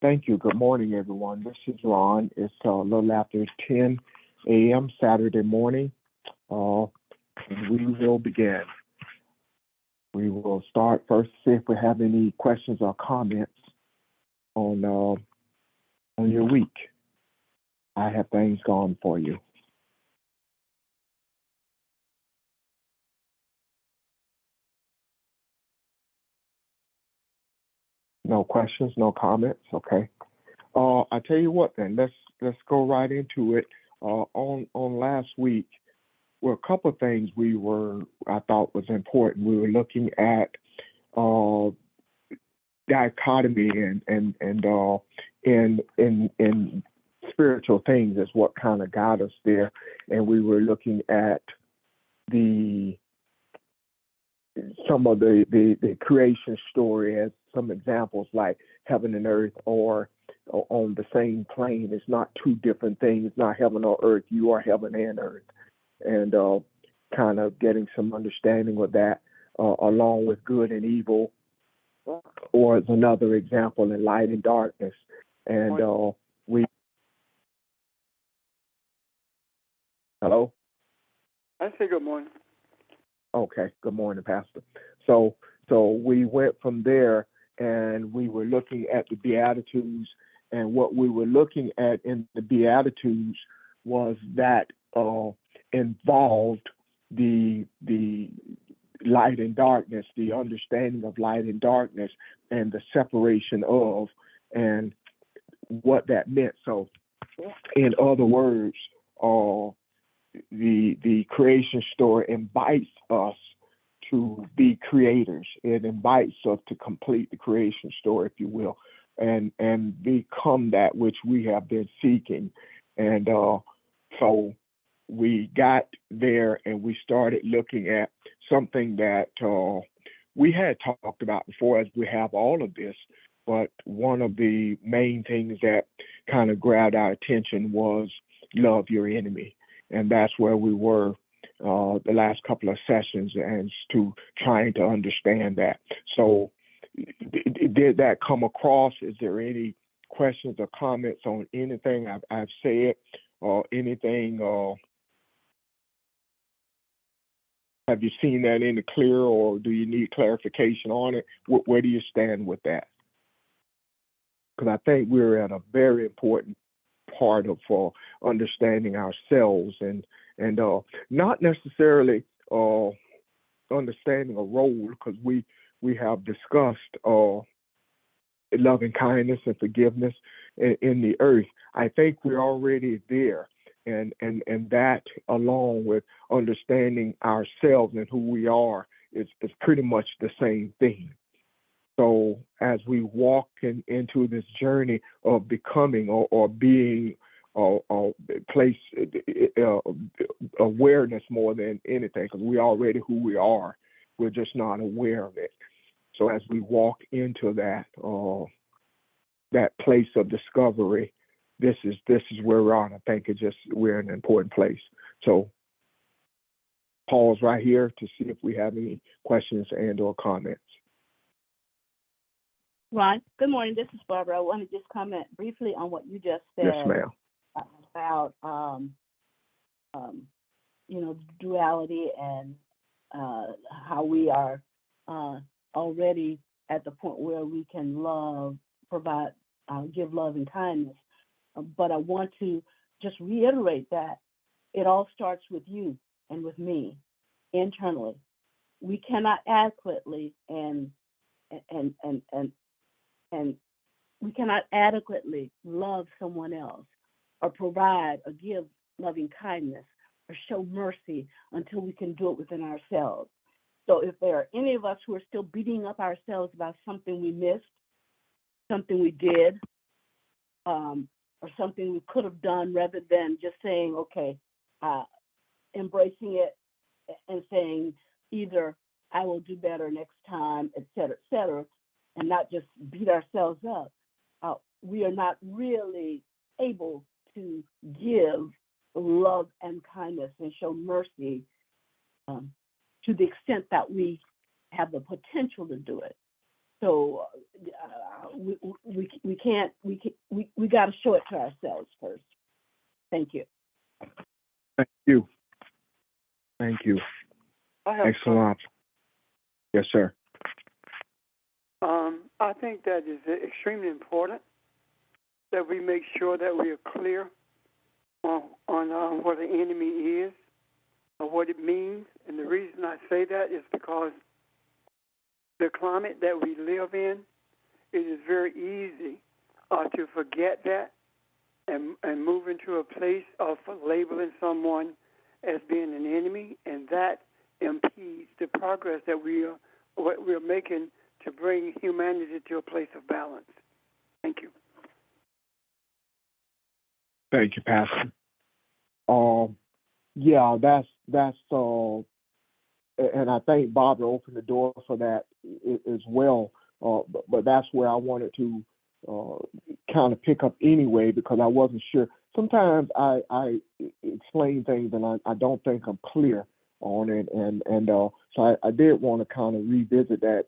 Thank you. Good morning, everyone. This is Ron. It's a little after 10 a.m. Saturday morning, uh, and we will begin. We will start first, see if we have any questions or comments on your week. I have things going for you. No questions, no comments. Okay. I tell you what, then let's go right into it. On last week, well, a couple of things I thought was important. We were looking at uh, dichotomy and in spiritual things is what kind of got us there, and we were looking at the some of the creation story as some examples like heaven and earth or on the same plane. It's not two different things. It's not heaven or earth. You are heaven and earth, and kind of getting some understanding of that, along with good and evil, or as another example in light and darkness. And we hello. I say good morning. Okay, good morning, Pastor. So so we went from there and we were looking at the Beatitudes, and what we were looking at in the Beatitudes was that involved the light and darkness, the understanding of light and darkness, and the separation of, and what that meant. So, in other words, uh, the creation story invites us to be creators. It invites us to complete the creation story, if you will, and become that which we have been seeking. And so we got there and we started looking at something that we had talked about before, as we have all of this. But one of the main things that kind of grabbed our attention was love your enemy, and that's where we were the last couple of sessions, and to trying to understand that. So, did that come across? Is there any questions or comments on anything I've said, or anything? Have you seen that any clearer, or do you need clarification on it? Where do you stand with that? Because I think we're at a very important part of understanding ourselves, and not necessarily uh, understanding a role, because we have discussed loving kindness and forgiveness in the earth. I think we're already there, and that, along with understanding ourselves and who we are, is pretty much the same thing. So as we walk into this journey of becoming, or being, place uh, awareness more than anything, because we already who we are, we're just not aware of it. So as we walk into that place of discovery, this is where we're on. I think we're in an important place. So pause right here to see if we have any questions and or comments. Ron, good morning. This is Barbara. I want to just comment briefly on what you just Yes, said ma'am. about, um, duality and how we are already at the point where we can love, provide, give love and kindness. But I want to just reiterate that it all starts with you and with me internally. We cannot adequately and and and and we cannot adequately love someone else or provide or give loving kindness or show mercy until we can do it within ourselves. So if there are any of us who are still beating up ourselves about something we missed, something we did, or something we could have done, rather than just saying, okay, uh, embracing it and saying either I will do better next time, et cetera, and not just beat ourselves up, we are not really able to give love and kindness and show mercy, um, to the extent that we have the potential to do it. So we got to show it to ourselves first. Thank you. Thank you. Thank you. I have Excellent. Yes, sir. I think that is extremely important that we make sure that we are clear on what the enemy is or what it means. And the reason I say that is because the climate that we live in, it is very easy to forget that and move into a place of labeling someone as being an enemy, and that impedes the progress that we're making to bring humanity to a place of balance. Thank you. Thank you, Pastor. Yeah, that's and I think Barbara opened the door for that as well. But that's where I wanted to kind of pick up anyway, because I wasn't sure. Sometimes I explain things and I don't think I'm clear on it, and so I did want to kind of revisit that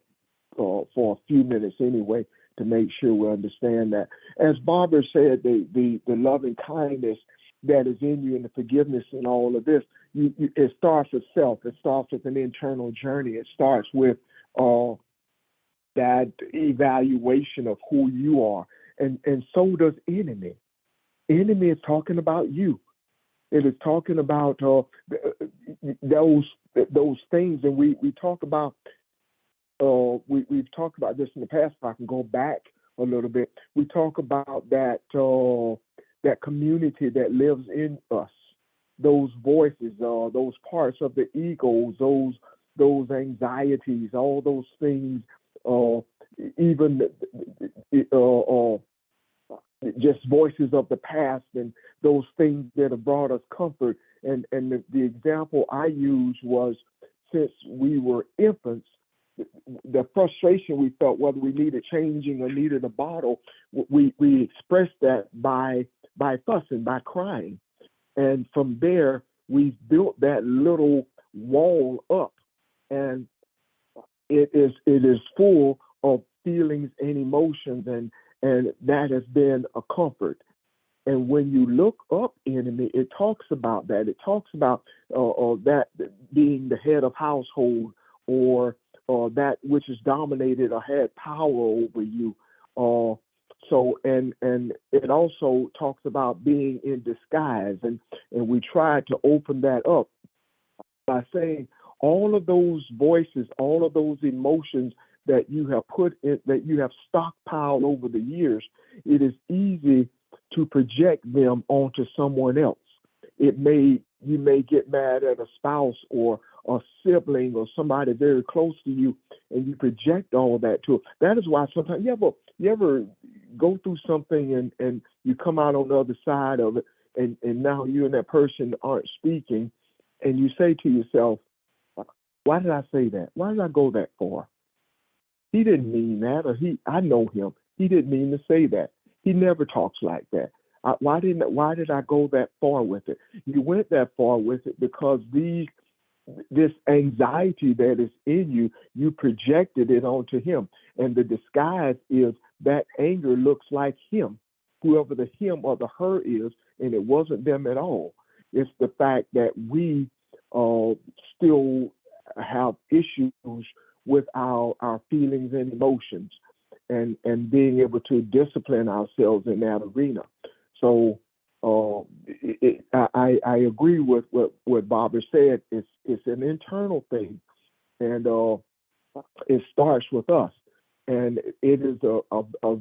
for a few minutes anyway to make sure we understand that. As Barbara said, the loving kindness that is in you and the forgiveness and all of this, it starts with self. It starts with an internal journey. It starts with that evaluation of who you are, and so does enemy. Enemy is talking about you. It is talking about those things, and we talk about we've talked about this in the past. If I can go back a little bit, we talk about that that community that lives in us, those voices, those parts of the egos, those anxieties, all those things, even just voices of the past and those things that have brought us comfort. And the example I used was, since we were infants, the frustration we felt, whether we needed changing or needed a bottle, we expressed that by fussing, by crying. And from there, we've built that little wall up, and it is full of feelings and emotions, and that has been a comfort. And when you look up enemy, it talks about that. It talks about that being the head of household, or that which is dominated or had power over you. So and it also talks about being in disguise, and we tried to open that up by saying all of those voices, all of those emotions that you have put in, that you have stockpiled over the years, it is easy to project them onto someone else. You may get mad at a spouse or a sibling or somebody very close to you, and you project all of that to them. That is why sometimes you ever go through something and you come out on the other side of it, and now you and that person aren't speaking, and you say to yourself, why did I say that? Why did I go that far? He didn't mean that, or I know him. He didn't mean to say that. He never talks like that. Why did I go that far with it? You went that far with it because this anxiety that is in you, you projected it onto him. And the disguise is that anger looks like him, whoever the him or the her is, and it wasn't them at all. It's the fact that we still have issues with our feelings and emotions, and being able to discipline ourselves in that arena. So I agree with what Barbara said. It's an internal thing, and it starts with us, and it is a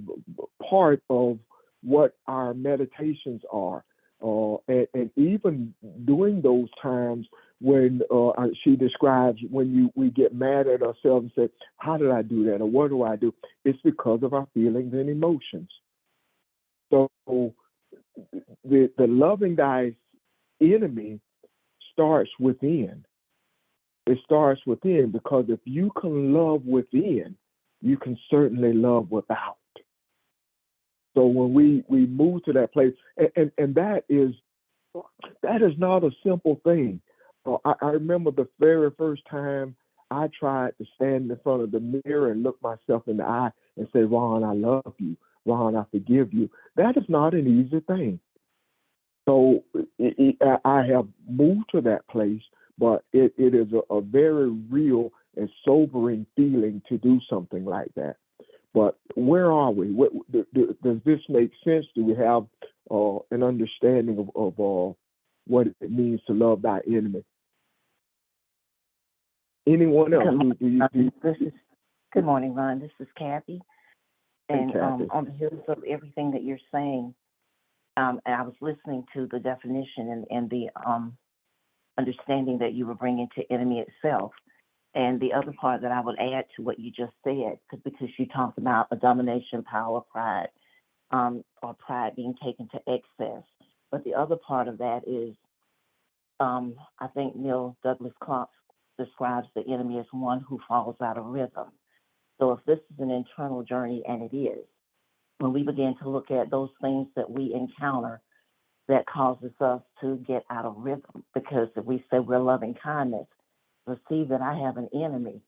part of what our meditations are. And even during those times when she describes when we get mad at ourselves and say, how did I do that, or what do I do? It's because of our feelings and emotions. So the loving thy enemy starts within. It starts within, because if you can love within, you can certainly love without. So when we move to that place, and that is not a simple thing. I remember the very first time I tried to stand in front of the mirror and look myself in the eye and say, Ron, I love you. Ron, I forgive you. That is not an easy thing. So I have moved to that place, but it is a very real and sobering feeling to do something like that. But where are we? Does this make sense? Do we have an understanding of what it means to love thy enemy? Anyone else? Good morning, Ron. This is Kathy. And Hey, Kathy. on the heels of everything that you're saying, and I was listening to the definition and the understanding that you were bringing to enemy itself. And the other part that I would add to what you just said, because you talked about a domination, power, pride, or pride being taken to excess. But the other part of that is, I think Neil Douglas Clark describes the enemy as one who falls out of rhythm. So if this is an internal journey, and it is, when we begin to look at those things that we encounter that causes us to get out of rhythm, because if we say we're loving kindness, receive that I have an enemy,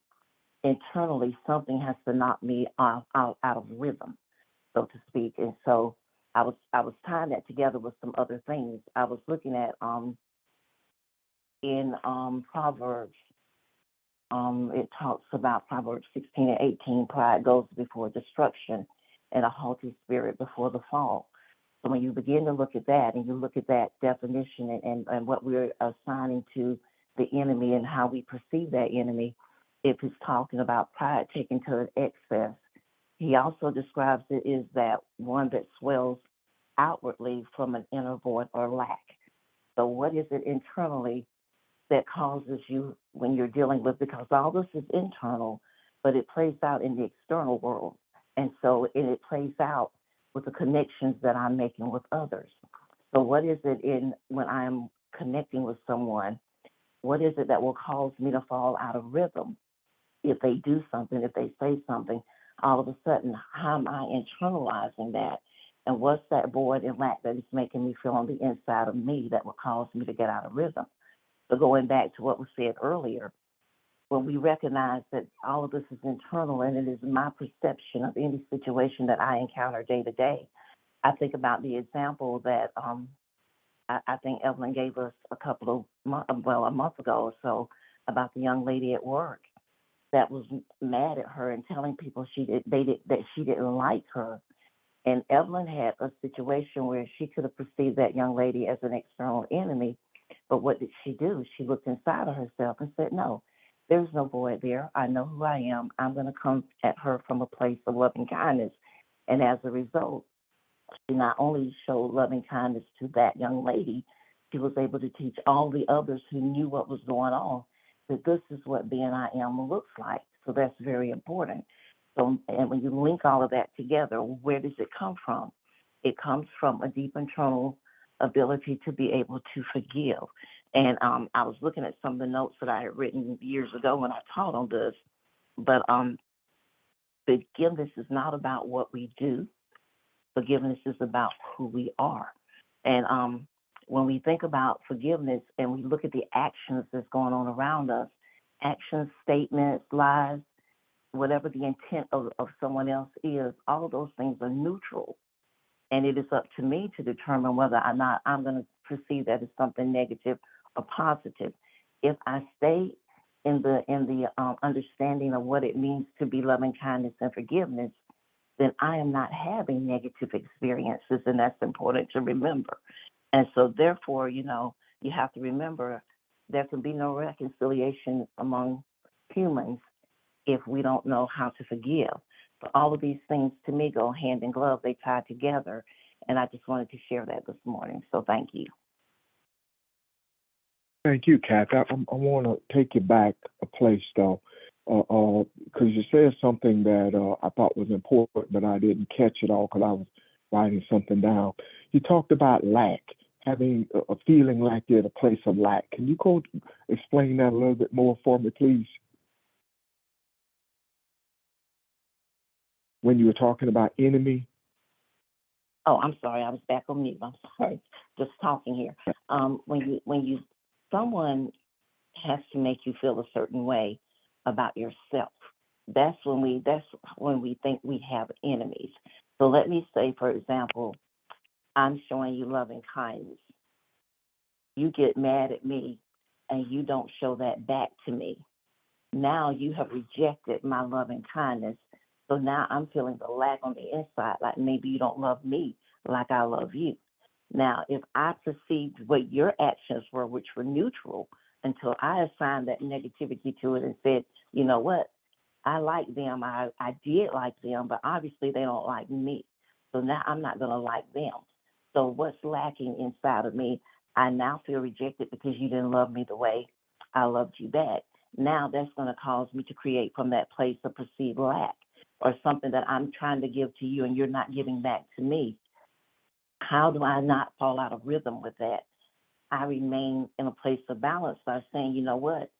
internally something has to knock me out of rhythm, so to speak. And so I was tying that together with some other things. I was looking at in Proverbs. It talks about Proverbs 16 and 18, pride goes before destruction and a haughty spirit before the fall. So when you begin to look at that and you look at that definition and what we're assigning to the enemy and how we perceive that enemy, if it's talking about pride taken to an excess, he also describes it as that one that swells outwardly from an inner void or lack. So what is it internally that causes you when you're dealing with, because all this is internal, but it plays out in the external world. And so it plays out with the connections that I'm making with others. So what is it in when I'm connecting with someone, what is it that will cause me to fall out of rhythm? If they do something, if they say something, all of a sudden, how am I internalizing that? And what's that void and lack that is making me feel on the inside of me that will cause me to get out of rhythm? So going back to what was said earlier, when we recognize that all of this is internal and it is my perception of any situation that I encounter day to day, I think about the example that I think Evelyn gave us a month ago or so, about the young lady at work that was mad at her and telling people that she didn't like her. And Evelyn had a situation where she could have perceived that young lady as an external enemy. But what did she do? She looked inside of herself and said, no, there's no void there. I know who I am. I'm going to come at her from a place of loving kindness. And as a result, she not only showed loving kindness to that young lady, she was able to teach all the others who knew what was going on that this is what being I am looks like. So that's very important. So, and when you link all of that together, where does it come from? It comes from a deep internal ability to be able to forgive. And I was looking at some of the notes that I had written years ago when I taught on this, but forgiveness is not about what we do. Forgiveness is about who we are. And when we think about forgiveness and we look at the actions that's going on around us, actions, statements, lies, whatever the intent of someone else is, all of those things are neutral. And it is up to me to determine whether or not I'm going to perceive that as something negative or positive. If I stay in the understanding of what it means to be loving kindness and forgiveness, then I am not having negative experiences, and that's important to remember. And so therefore, you have to remember there can be no reconciliation among humans if we don't know how to forgive. So all of these things to me go hand in glove, they tie together, and I just wanted to share that this morning. So thank you. Thank you, Kathy. I want to take you back a place, though, because you said something that I thought was important, but I didn't catch it all because I was writing something down. You talked about lack, having a feeling like you're at a place of lack. Can you go explain that a little bit more for me, please? When you were talking about enemy. Oh, I'm sorry. I was back on mute. I'm sorry. Just talking here. When someone has to make you feel a certain way about yourself. That's when we think we have enemies. So let me say, for example, I'm showing you loving kindness. You get mad at me and you don't show that back to me. Now you have rejected my loving kindness. So now I'm feeling the lack on the inside, like maybe you don't love me like I love you. Now, if I perceived what your actions were, which were neutral, until I assigned that negativity to it and said, you know what, I like them, I did like them, but obviously they don't like me. So now I'm not going to like them. So what's lacking inside of me? I now feel rejected because you didn't love me the way I loved you back. Now that's going to cause me to create from that place of perceived lack, or something that I'm trying to give to you and you're not giving back to me. How do I not fall out of rhythm with that? I remain in a place of balance by saying, you know what?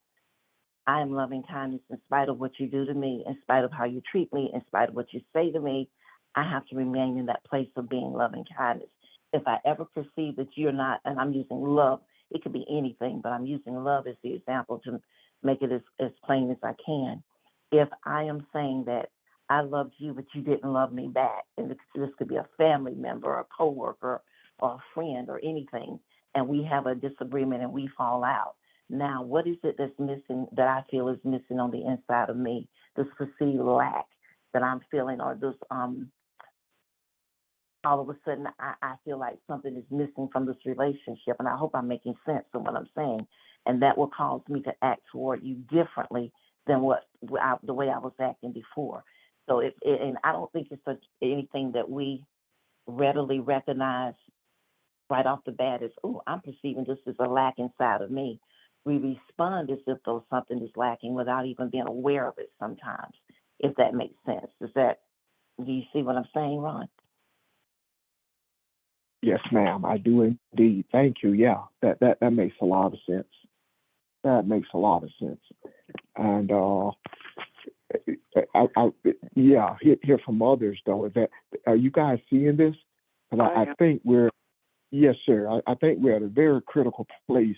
I am loving kindness in spite of what you do to me, in spite of how you treat me, in spite of what you say to me. I have to remain in that place of being loving kindness. If I ever perceive that you're not, and I'm using love, it could be anything, but I'm using love as the example to make it as plain as I can. If I am saying that I loved you, but you didn't love me back, and this could be a family member, a coworker, or a friend, or anything, and we have a disagreement and we fall out. Now, what is it that's missing, that I feel is missing on the inside of me, this perceived lack that I'm feeling, or this all of a sudden I feel like something is missing from this relationship, and I hope I'm making sense of what I'm saying, and that will cause me to act toward you differently than the way I was acting before. So and I don't think it's anything that we readily recognize right off the bat as, oh, I'm perceiving this as a lack inside of me. We respond as if though something is lacking without even being aware of it sometimes, if that makes sense. Do you see what I'm saying, Ron? Yes, ma'am, I do indeed. Thank you. Yeah, that makes a lot of sense. That makes a lot of sense. And yeah, hear from others though. Is that, are you guys seeing this? And I think yes, sir. I think we're at a very critical place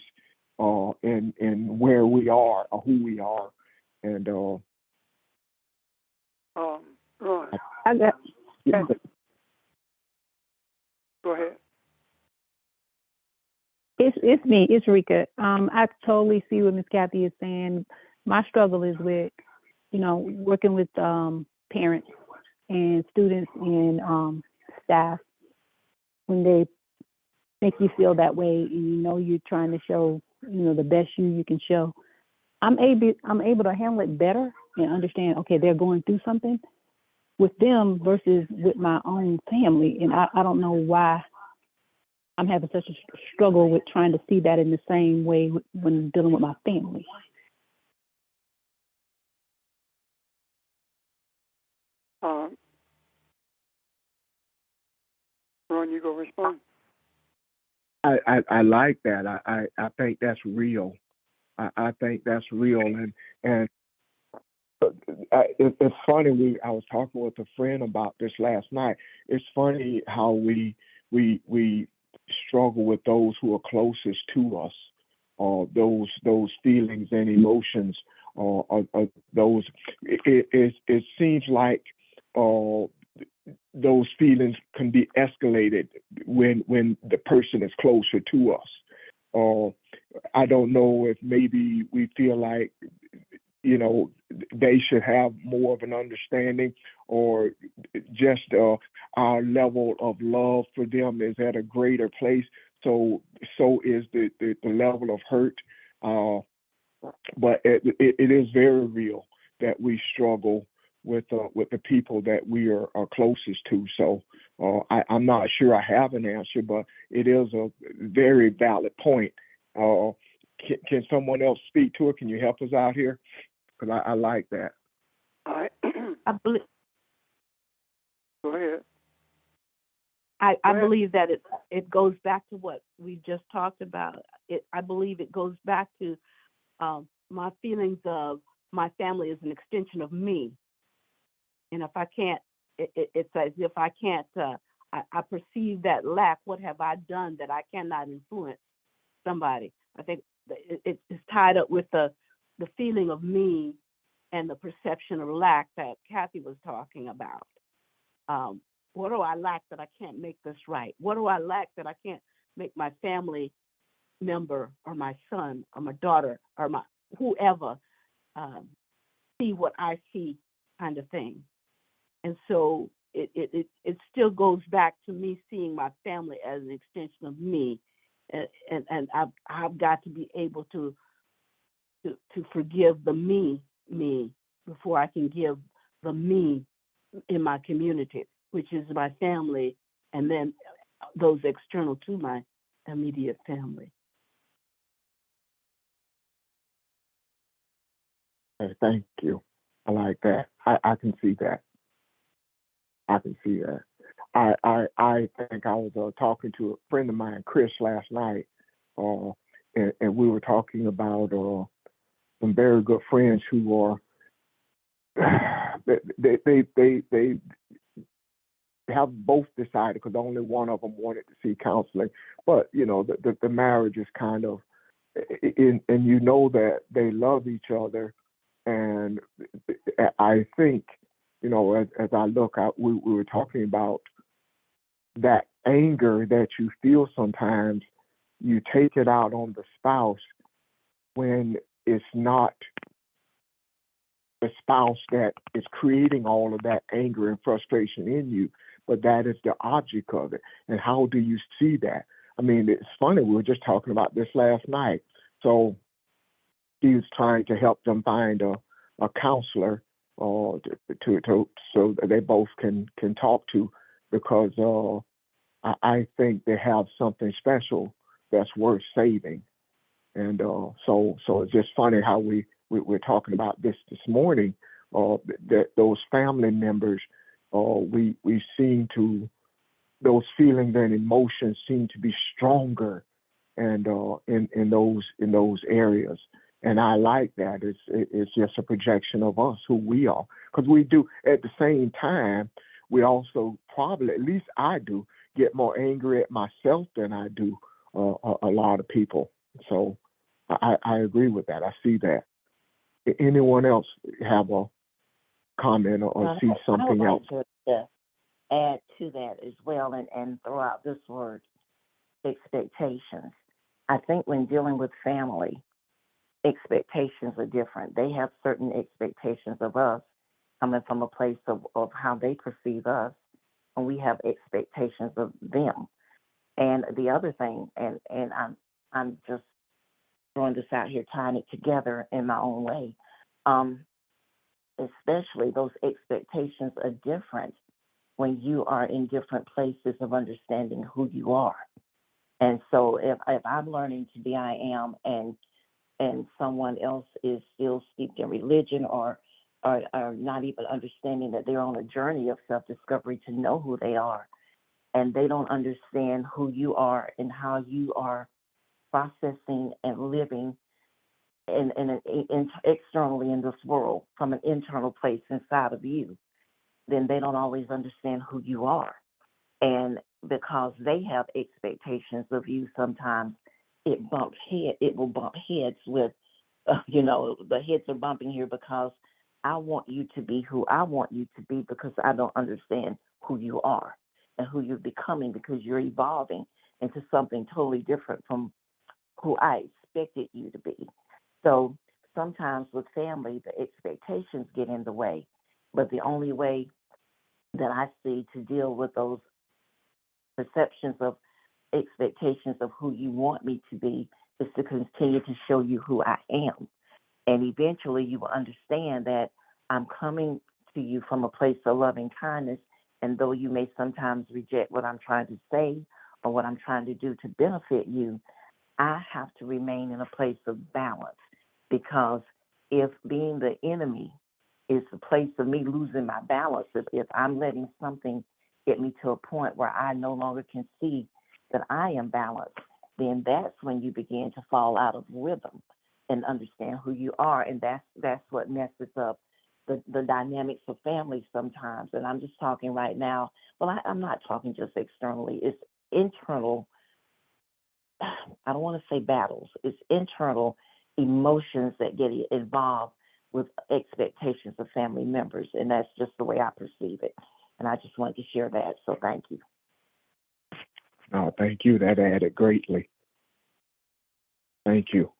in where we are or who we are, and Ron, I got, yeah, go ahead. It's me. It's Rika. I totally see what Miss Kathy is saying. My struggle is with, working with parents and students and staff when they make you feel that way, and you're trying to show the best you can show. I'm able to handle it better and understand. Okay, they're going through something with them versus with my own family, and I don't know why I'm having such a struggle with trying to see that in the same way when dealing with my family. Ron, you go respond. I like that. I think that's real. I think that's real, and it's funny. I was talking with a friend about this last night. It's funny how we struggle with those who are closest to us, or those feelings and emotions, or those. It seems like those feelings can be escalated when the person is closer to us. I don't know if maybe we feel like they should have more of an understanding, or just our level of love for them is at a greater place. So is the level of hurt. But it is very real that we struggle with the people that we are closest to. So I'm not sure I have an answer, but it is a very valid point. Can someone else speak to it? Can you help us out here? Because I like that. All right. Go ahead. I believe that it goes back to what we just talked about. I believe it goes back to my feelings of my family is an extension of me. And if I can't, it's as if I can't, I perceive that lack. What have I done that I cannot influence somebody? I think it's tied up with the feeling of me and the perception of lack that Kathy was talking about. What do I lack that I can't make this right? What do I lack that I can't make my family member or my son or my daughter or my whoever see what I see, kind of thing. And so it still goes back to me seeing my family as an extension of me, and I've got to be able to forgive the me before I can give the me in my community, which is my family, and then those external to my immediate family. Okay, thank you. I like that. I can see that. I can see that. I think I was talking to a friend of mine, Chris, last night, uh, and we were talking about some very good friends who are they have both decided because only one of them wanted to see counseling, but you know the marriage is kind of and you know that they love each other, and I think you know as I look out, we were talking about that anger that you feel sometimes. You take it out on the spouse when it's not the spouse that is creating all of that anger and frustration in you, but that is the object of it. And how do you see that? I mean, it's funny, we were just talking about this last night. So he was trying to help them find a counselor to so that they both can talk to, because I think they have something special that's worth saving. And so it's just funny how we're talking about this morning. That those family members, we seem to, those feelings and emotions seem to be stronger, and in those areas. And I like that. It's just a projection of us, who we are, because we do at the same time. We also probably, at least I do, get more angry at myself than I do a lot of people. So I agree with that. I see that. Anyone else have a comment or see something I would else? like to add to that as well, and throw out this word, expectations. I think when dealing with family, expectations are different. They have certain expectations of us coming from a place of how they perceive us, and we have expectations of them. And the other thing, and I'm just throwing this out here, tying it together in my own way. Especially those expectations are different when you are in different places of understanding who you are. And so if I'm learning to be I am, and someone else is still steeped in religion, or not even understanding that they're on a journey of self-discovery to know who they are, and they don't understand who you are and how you are processing and living in externally in this world from an internal place inside of you, then they don't always understand who you are. And because they have expectations of you, sometimes it will bump heads with, the heads are bumping here because I want you to be who I want you to be, because I don't understand who you are and who you're becoming, because you're evolving into something totally different from who I expected you to be. So sometimes with family, the expectations get in the way. But the only way that I see to deal with those perceptions of expectations of who you want me to be is to continue to show you who I am. And eventually you will understand that I'm coming to you from a place of loving kindness. And though you may sometimes reject what I'm trying to say or what I'm trying to do to benefit you, I have to remain in a place of balance, because if being the enemy is the place of me losing my balance, if I'm letting something get me to a point where I no longer can see that I am balanced, then that's when you begin to fall out of rhythm and understand who you are. And that's what messes up the dynamics of families sometimes. And I'm just talking right now, well, I'm not talking just externally, it's internal. I don't want to say battles, it's internal emotions that get involved with expectations of family members, and that's just the way I perceive it. And I just wanted to share that, so thank you. No, thank you. That added greatly. Thank you.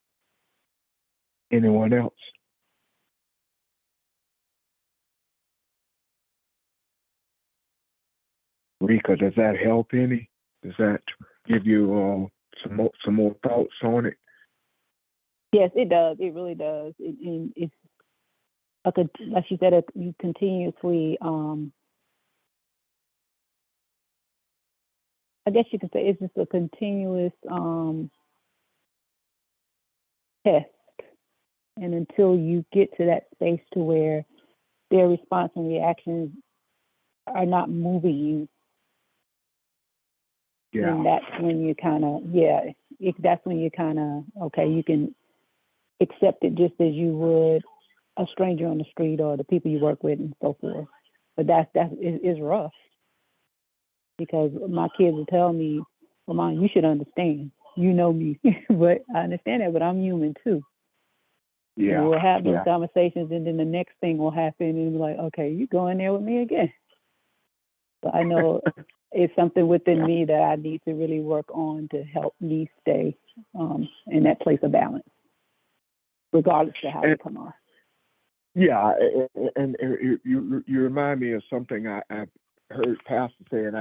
Anyone else? Rika, does that help any? Does that give you some more thoughts on it? Yes, it does. It really does. It's like you said, you continuously. I guess you could say it's just a continuous test, and until you get to that space to where their response and reactions are not moving you, Yeah. and that's when you kind of that's when you kind of okay, you can accept it just as you would a stranger on the street or the people you work with and so forth. But it's rough because my kids will tell me, "Well, Mom, you should understand. You know me." But I understand that, but I'm human too. Yeah. And we'll have those conversations, and then the next thing will happen, and be like, "Okay, you go in there with me again." But I know it's something within me that I need to really work on to help me stay in that place of balance, regardless of how they come off. Yeah, and you remind me of something I've heard Pastor say, and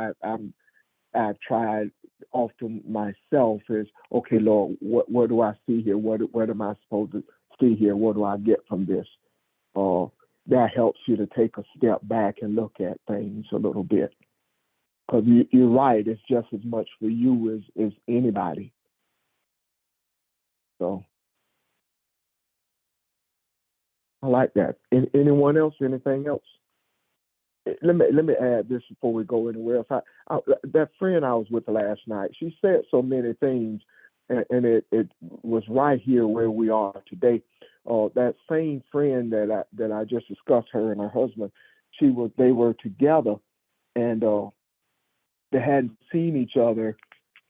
I've tried often myself is, okay, Lord, what do I see here? What am I supposed to see here? What do I get from this? That helps you to take a step back and look at things a little bit. Because you're right, it's just as much for you as anybody. So I like that. Anyone else? Anything else? Let me add this before we go anywhere else. That friend I was with last night, she said so many things, and it was right here where we are today. That same friend that I just discussed, her and her husband, they were together, and they hadn't seen each other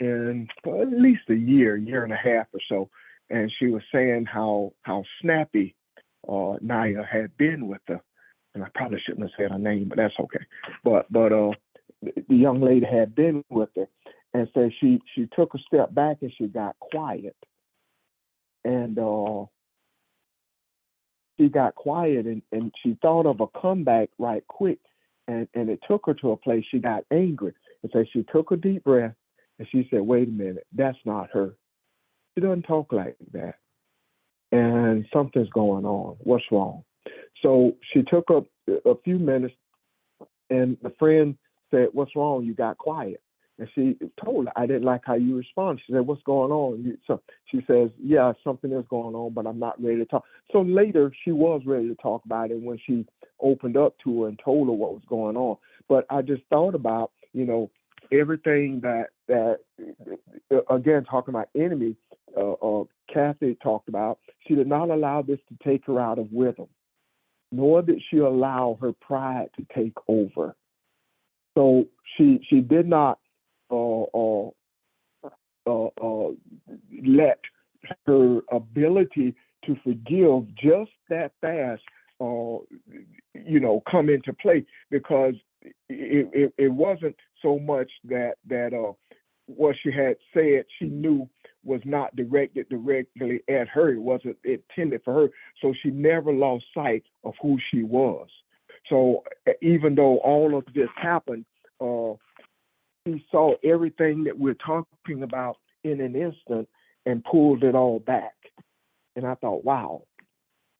in at least a year and a half or so. And she was saying how snappy Naya had been with her. And I probably shouldn't have said her name, but that's okay. But the young lady had been with her, and said she took a step back and she got quiet. And she got quiet and she thought of a comeback right quick. And it took her to a place she got angry. And so she took a deep breath and she said, wait a minute, that's not her. She doesn't talk like that. And something's going on. What's wrong? So she took a few minutes, and the friend said, what's wrong? You got quiet. And she told her, I didn't like how you responded. She said, what's going on? So she says, yeah, something is going on, but I'm not ready to talk. So later, she was ready to talk about it when she opened up to her and told her what was going on. But I just thought about, everything that again, talking about enemy, Kathy talked about, she did not allow this to take her out of rhythm, nor did she allow her pride to take over. So she did not let her ability to forgive just that fast, come into play, because it wasn't so much that what she had said she knew was not directed directly at her. It wasn't intended for her. So she never lost sight of who she was. So even though all of this happened, she saw everything that we're talking about in an instant and pulled it all back. And I thought, wow,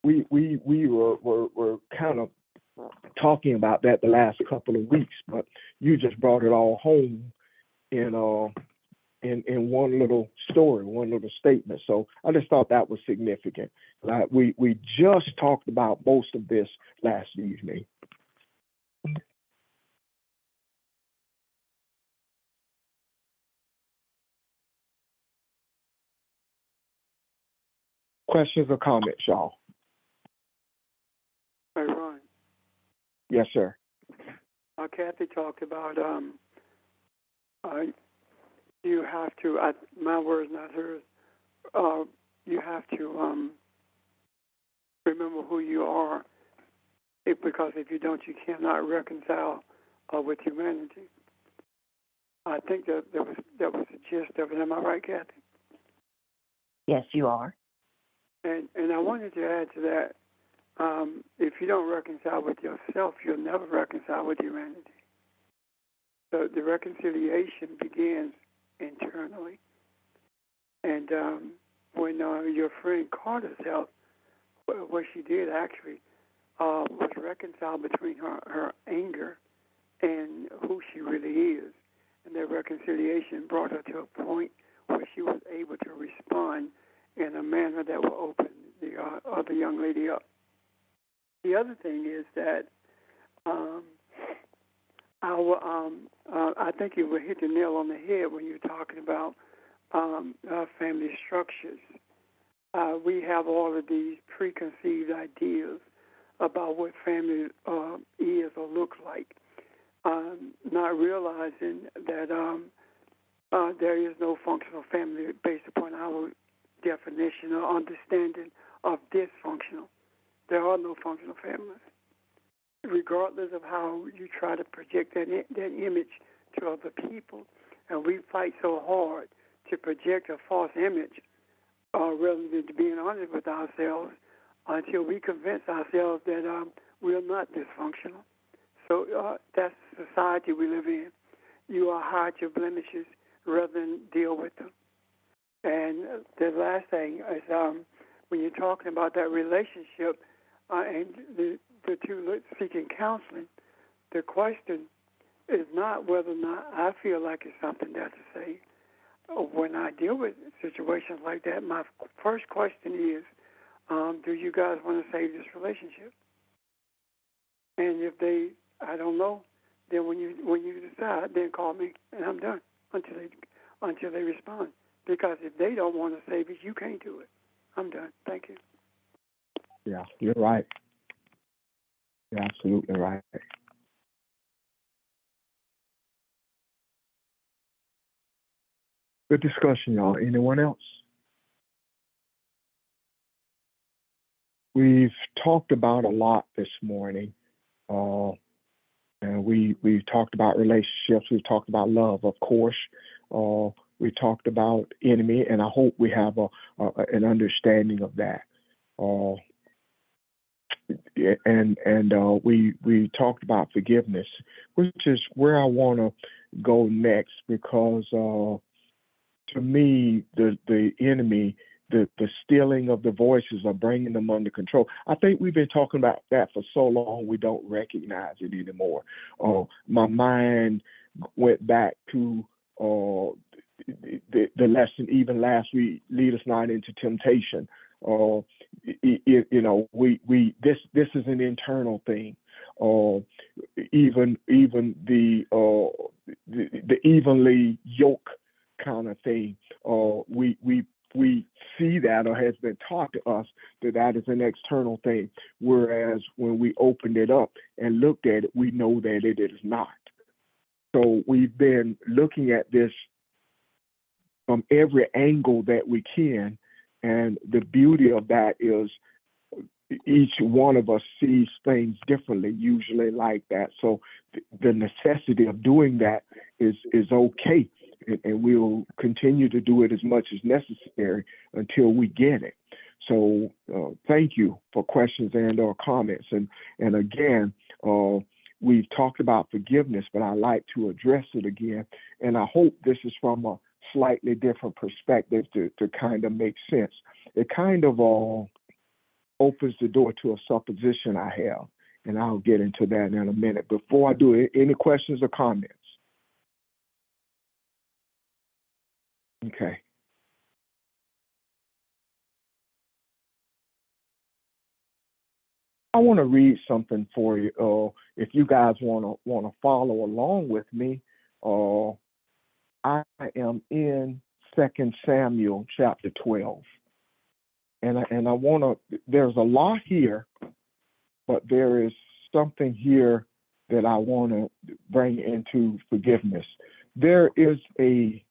we were kind of talking about that the last couple of weeks, but you just brought it all home in one little story, one little statement. So I just thought that was significant. We just talked about most of this last evening. Questions or comments, y'all? Hey, Ron. Yes, sir. Kathy talked about you have to, my words, not hers, you have to remember who you are, because if you don't, you cannot reconcile with humanity. I think that was the gist of it. Am I right, Kathy? Yes, you are. And I wanted to add to that, if you don't reconcile with yourself, you'll never reconcile with humanity. So the reconciliation begins internally. And when your friend Carter's health, what she did actually was reconcile between her anger and who she really is. And that reconciliation brought her to a point where she was able to respond in a manner that will open the other young lady up. The other thing is that I think you hit the nail on the head when you're talking about family structures. We have all of these preconceived ideas about what family is or looks like, not realizing that there is no functional family based upon our definition or understanding of dysfunctional. There are no functional families. Regardless of how you try to project that image to other people, and we fight so hard to project a false image rather than to being honest with ourselves until we convince ourselves that we're not dysfunctional. So that's the society we live in. You are hide your blemishes rather than deal with them. And the last thing is when you're talking about that relationship and the two seeking counseling, the question is not whether or not I feel like it's something that to say. When I deal with situations like that, my first question is, do you guys want to save this relationship? And if I don't know, then when you decide, then call me and I'm done until they respond. Because if they don't want to save it, you can't do it. I'm done. Thank you. Yeah, you're right. You're absolutely right. Good discussion, y'all. Anyone else? We've talked about a lot this morning. And we've talked about relationships. We've talked about love, of course. We talked about enemy, and I hope we have an understanding of that. We talked about forgiveness, which is where I want to go next, because to me, the enemy, the stealing of the voices are bringing them under control. I think we've been talking about that for so long we don't recognize it anymore. My mind went back to the lesson even last week, lead us not into temptation. This is an internal thing. Even the evenly yoke kind of thing. We see that, or has been taught to us that is an external thing. Whereas when we opened it up and looked at it, we know that it is not. So we've been looking at this from every angle that we can. And the beauty of that is each one of us sees things differently, usually like that. So the necessity of doing that is okay. And we'll continue to do it as much as necessary until we get it. So thank you for questions and or comments. And again, we've talked about forgiveness, but I like to address it again. And I hope this is from a slightly different perspective to kind of make sense. It kind of opens the door to a supposition I have, and I'll get into that in a minute. Before I do it, any questions or comments? Okay. I want to read something for you. If you guys want to follow along with me, I am in 2 Samuel chapter 12, and I want to. There's a lot here, but there is something here that I want to bring into forgiveness. There is a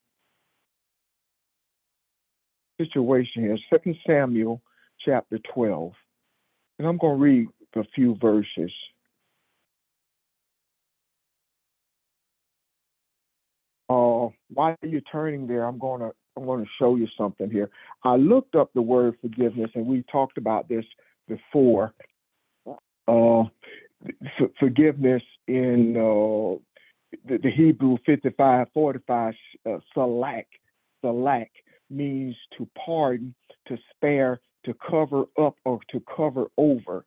situation here, 2 Samuel chapter 12. And I'm going to read a few verses. While you're turning there, I'm going to show you something here. I looked up the word forgiveness, and we talked about this before. Forgiveness in the Hebrew 55:45, salak means to pardon, to spare, to cover up, or to cover over.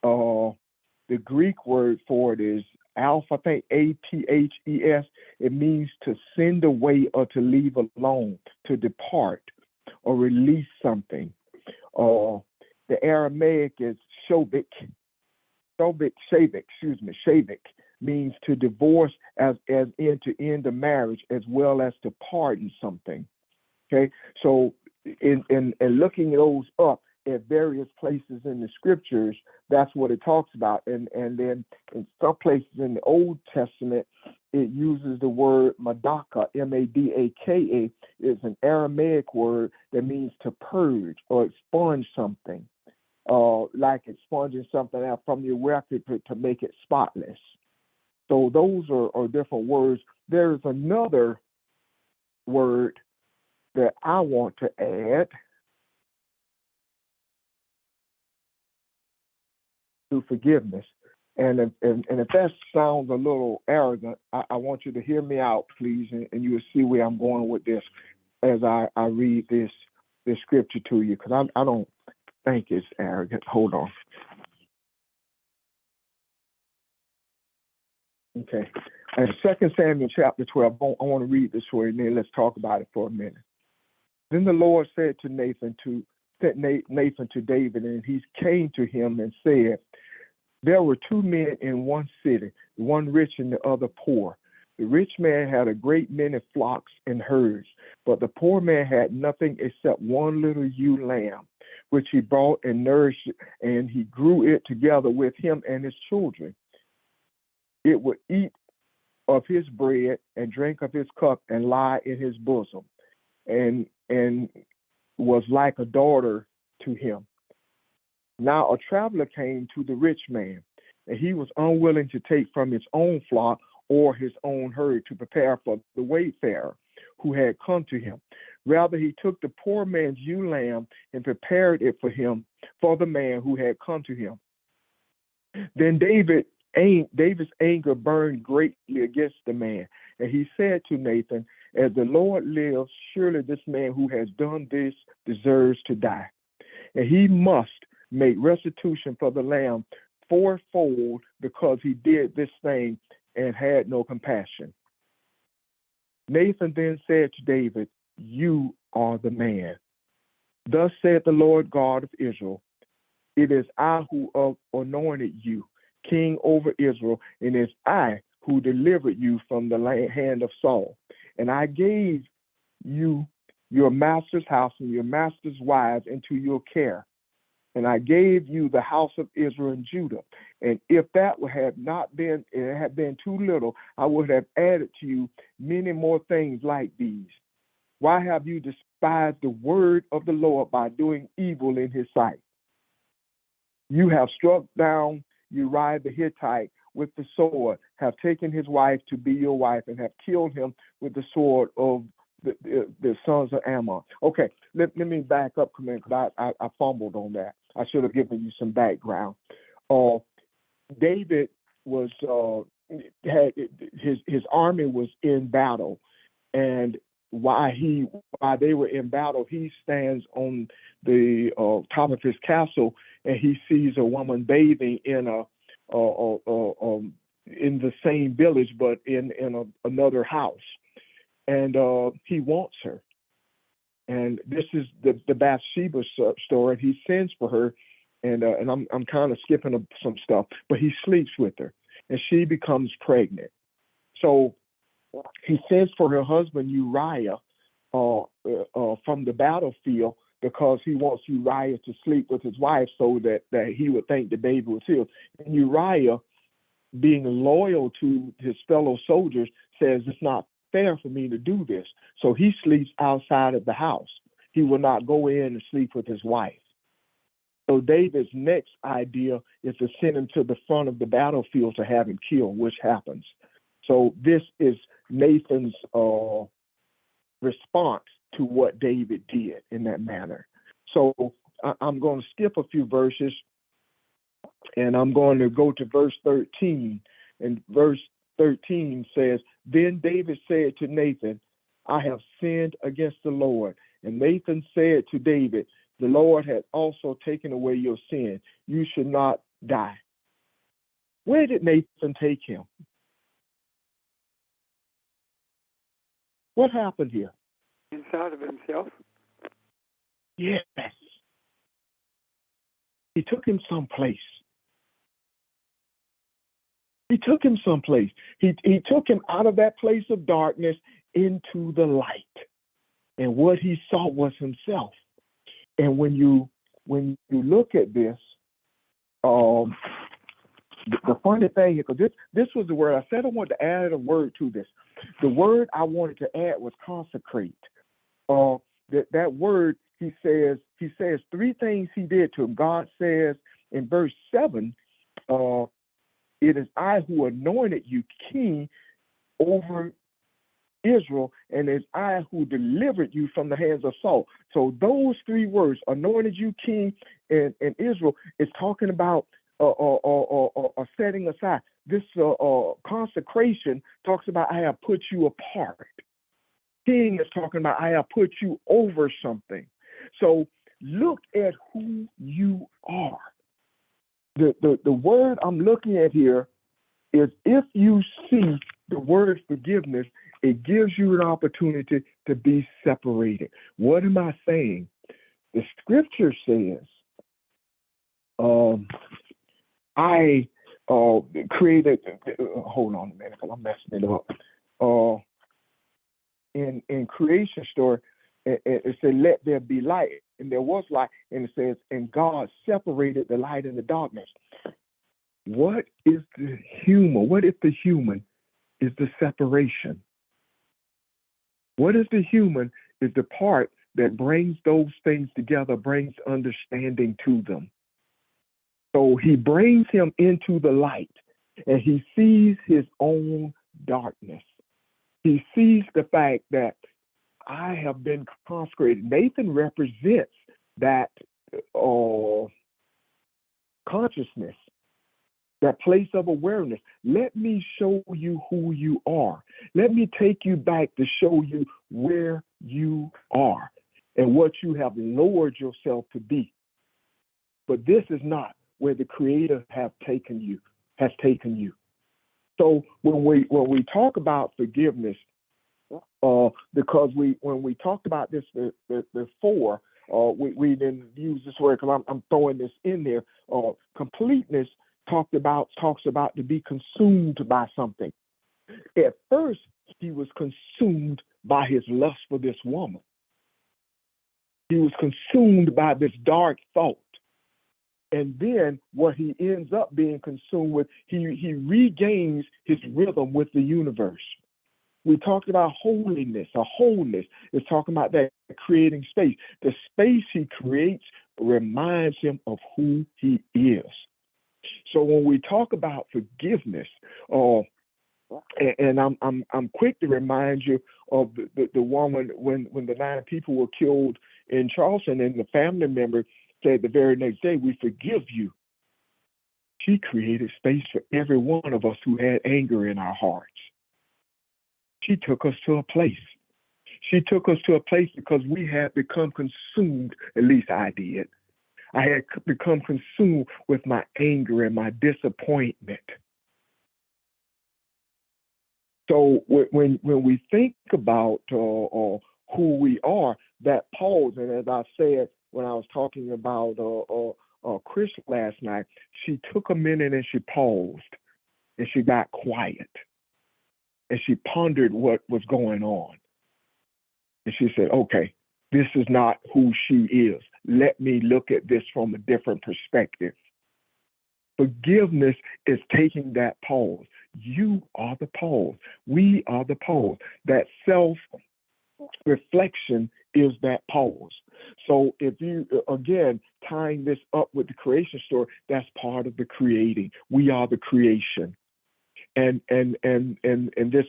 The Greek word for it is alpha, I think, ATHES. It means to send away or to leave alone, to depart or release something. The Aramaic is shavik, means to divorce as in to end a marriage, as well as to pardon something. Okay, so in looking those up at various places in the scriptures, that's what it talks about. And then in some places in the Old Testament, it uses the word madaka, M-A-D-A-K-A, is an Aramaic word that means to purge or expunge something, like expunging something out from your record to make it spotless. So those are different words. There's another word that I want to add to forgiveness. And if that sounds a little arrogant, I want you to hear me out, please, and you will see where I'm going with this as I read this scripture to you, because I don't think it's arrogant. Hold on. Okay. And 2 Samuel chapter 12, I want to read this for you, and then let's talk about it for a minute. Then the Lord said to Nathan to David, and he came to him and said, there were two men in one city, one rich and the other poor. The rich man had a great many flocks and herds, but the poor man had nothing except one little ewe lamb, which he bought and nourished, and he grew it together with him and his children. It would eat of his bread and drink of his cup and lie in his bosom, and was like a daughter to him. Now a traveler came to the rich man, and he was unwilling to take from his own flock or his own herd to prepare for the wayfarer who had come to him. Rather, he took the poor man's ewe lamb and prepared it for him, for the man who had come to him. Then David's anger burned greatly against the man, and he said to Nathan, as the Lord lives, surely this man who has done this deserves to die, and he must make restitution for the lamb fourfold, because he did this thing and had no compassion. Nathan then said to David, you are the man. Thus said the Lord God of Israel, it is I who anointed you king over Israel, and it's I who delivered you from the hand of Saul. And I gave you your master's house and your master's wives into your care. And I gave you the house of Israel and Judah. And if that had been too little, I would have added to you many more things like these. Why have you despised the word of the Lord by doing evil in his sight? You have struck down Uriah the Hittite with the sword, have taken his wife to be your wife, and have killed him with the sword of the sons of Ammon. Okay, let me back up, because I fumbled on that. I should have given you some background. David was had his army was in battle, and while they were in battle, he stands on the top of his castle, and he sees a woman bathing in in the same village, but in another house, and he wants her. And this is the Bathsheba story. He sends for her, and I'm kind of skipping some stuff, but he sleeps with her, and she becomes pregnant. So he sends for her husband Uriah from the battlefield, because he wants Uriah to sleep with his wife so that he would think the baby was his. And Uriah, being loyal to his fellow soldiers, says it's not fair for me to do this. So he sleeps outside of the house. He will not go in and sleep with his wife. So David's next idea is to send him to the front of the battlefield to have him killed, which happens. So this is Nathan's response to what David did in that manner. So I'm going to skip a few verses, and I'm going to go to verse 13. And verse 13 says, Then David said to Nathan, I have sinned against the Lord. And Nathan said to David, the Lord has also taken away your sin. You should not die. Where did Nathan take him? What happened here? Inside of himself. Yes. He took him someplace. He took him someplace. He took him out of that place of darkness into the light. And what he saw was himself. And when you look at this, the funny thing, because this was the word I said I wanted to add a word to this. The word I wanted to add was consecrate. That word, he says three things he did to him. God says in verse 7, it is I who anointed you king over Israel, and it's I who delivered you from the hands of Saul. So those three words, anointed you king in Israel, is talking about setting aside. This consecration talks about I have put you apart. King is talking about I have put you over something. So look at who you are. The word I'm looking at here is, if you see the word forgiveness, it gives you an opportunity to be separated. What am I saying? The scripture says, I created, hold on a minute, because I'm messing it up. In creation story, it said, let there be light. And there was light. And it says, and God separated the light and the darkness. What is the human? What if the human is the separation? What is the human is the part that brings those things together, brings understanding to them. So he brings him into the light, and he sees his own darkness. He sees the fact that I have been consecrated. Nathan represents that consciousness, that place of awareness. Let me show you who you are. Let me take you back to show you where you are and what you have lowered yourself to be. But this is not where the Creator has taken you. So when we talk about forgiveness, because when we talked about this before, we didn't use this word because I'm throwing this in there. Completeness talks about to be consumed by something. At first, he was consumed by his lust for this woman. He was consumed by this dark thought. And then what he ends up being consumed with, he regains his rhythm with the universe. We talked about holiness. A wholeness is talking about that creating space. The space he creates reminds him of who he is. So when we talk about forgiveness, and I'm quick to remind you of the woman when the 9 people were killed in Charleston, and the family member said the very next day, we forgive you. She created space for every one of us who had anger in our hearts. She took us to a place. She took us to a place because we had become consumed, at least I did. I had become consumed with my anger and my disappointment. So when we think about who we are, that pause, and as I said when I was talking about Chris last night, she took a minute and she paused and she got quiet and she pondered what was going on. And she said, okay, this is not who she is. Let me look at this from a different perspective. Forgiveness is taking that pause. You are the pause. We are the pause. That self-reflection is that pause. So if you, again, tying this up with the creation story, that's part of the creating. We are the creation. And this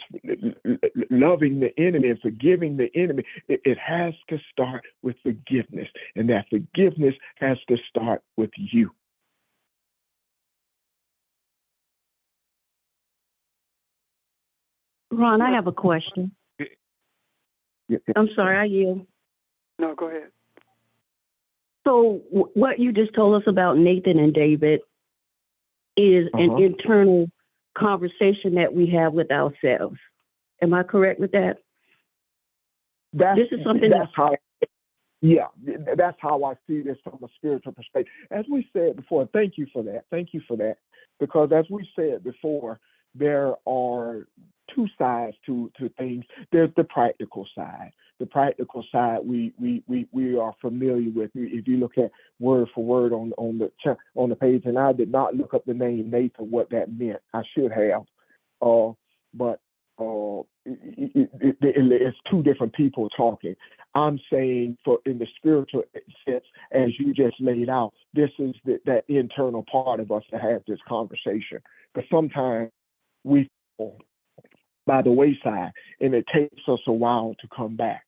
loving the enemy and forgiving the enemy, it has to start with forgiveness. And that forgiveness has to start with you. Ron, I have a question. I'm sorry, I yield. No, go ahead. So what you just told us about Nathan and David is an internal conversation that we have with ourselves. Am I correct with that? This is something that's how. Yeah, that's how I see this from a spiritual perspective. As we said before, thank you for that. Thank you for that. Because as we said before, there are two sides to things. There's the practical side. The practical side we are familiar with. If you look at word for word on the page, and I did not look up the name Nathan, what that meant. I should have, but it's two different people talking. I'm saying, for in the spiritual sense, as you just laid out, this is that internal part of us that has this conversation. Because sometimes we fall by the wayside, and it takes us a while to come back.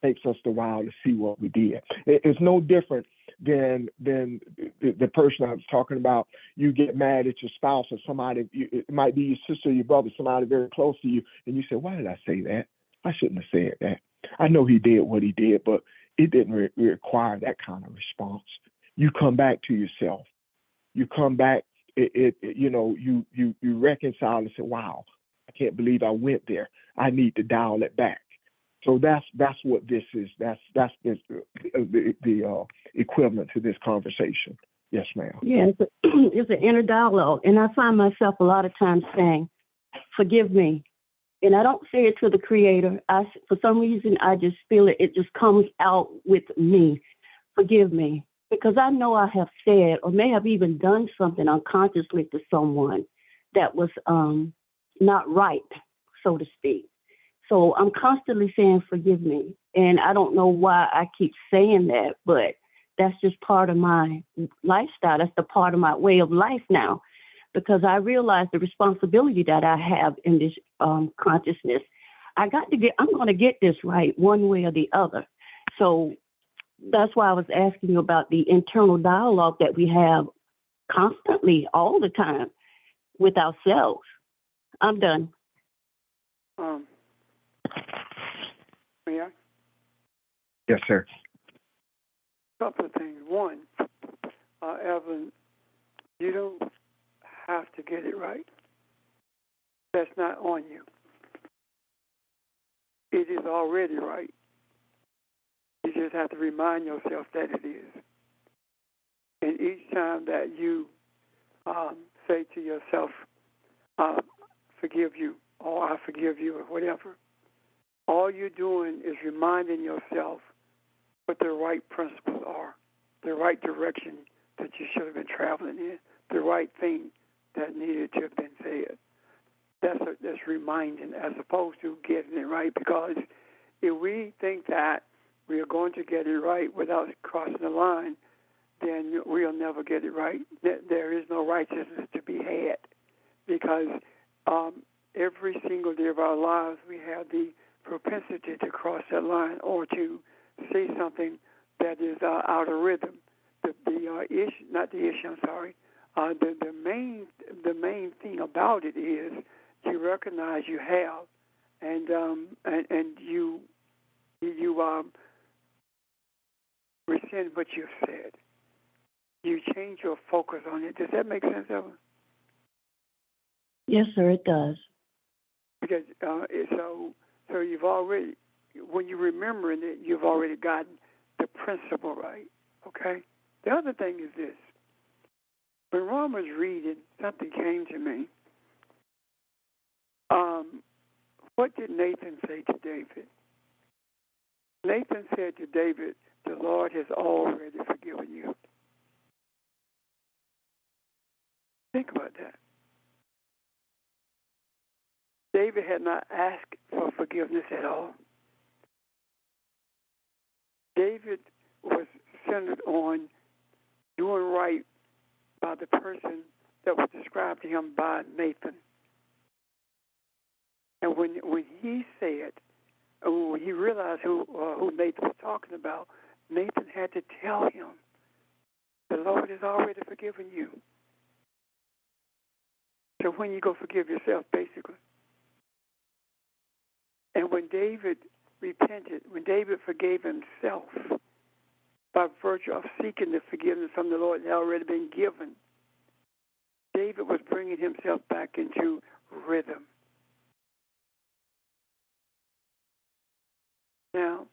It takes us a while to see what we did. It's no different than the person I was talking about. You get mad at your spouse or somebody. It might be your sister or your brother, somebody very close to you, and you say, "Why did I say that? I shouldn't have said that. I know he did what he did, but it didn't require that kind of response." You come back to yourself. You come back. You reconcile and say, "Wow, I can't believe I went there. I need to dial it back." So that's what this is. That's the equivalent to this conversation. Yes, ma'am. Yeah, it's an inner dialogue, and I find myself a lot of times saying, "Forgive me," and I don't say it to the Creator. For some reason, I just feel it. It just comes out with me. Forgive me, because I know I have said or may have even done something unconsciously to someone that was not right, so to speak. So I'm constantly saying, "Forgive me." And I don't know why I keep saying that, but that's just part of my lifestyle. That's the part of my way of life now, because I realize the responsibility that I have in this consciousness. I'm going to get this right one way or the other. So that's why I was asking you about the internal dialogue that we have constantly, all the time, with ourselves. I'm done. Yeah. Yes, sir. A couple of things. One, Evelyn, you don't have to get it right. That's not on you. It is already right. You just have to remind yourself that it is. And each time that you say to yourself, "Forgive you," or "I forgive you," or whatever, all you're doing is reminding yourself what the right principles are, the right direction that you should have been traveling in, the right thing that needed to have been said. That's reminding, as opposed to getting it right. Because if we think that we are going to get it right without crossing the line, then we'll never get it right. There is no righteousness to be had, because every single day of our lives we have the propensity to cross that line or to say something that is out of rhythm. The main thing about it is you recognize you have, and you rescind what you've said. You change your focus on it. Does that make sense, Evan? Yes, sir, it does. Because so you've already, when you're remembering it, you've already gotten the principle right. Okay. The other thing is this: when Ron was reading, something came to me. What did Nathan say to David? Nathan said to David, "The Lord has already forgiven you." Think about that. David had not asked for forgiveness at all. David was centered on doing right by the person that was described to him by Nathan. And when he said, when he realized who Nathan was talking about, Nathan had to tell him, the Lord has already forgiven you. So when you go forgive yourself, basically. And when David repented, when David forgave himself by virtue of seeking the forgiveness from the Lord that had already been given, David was bringing himself back into rhythm. Now,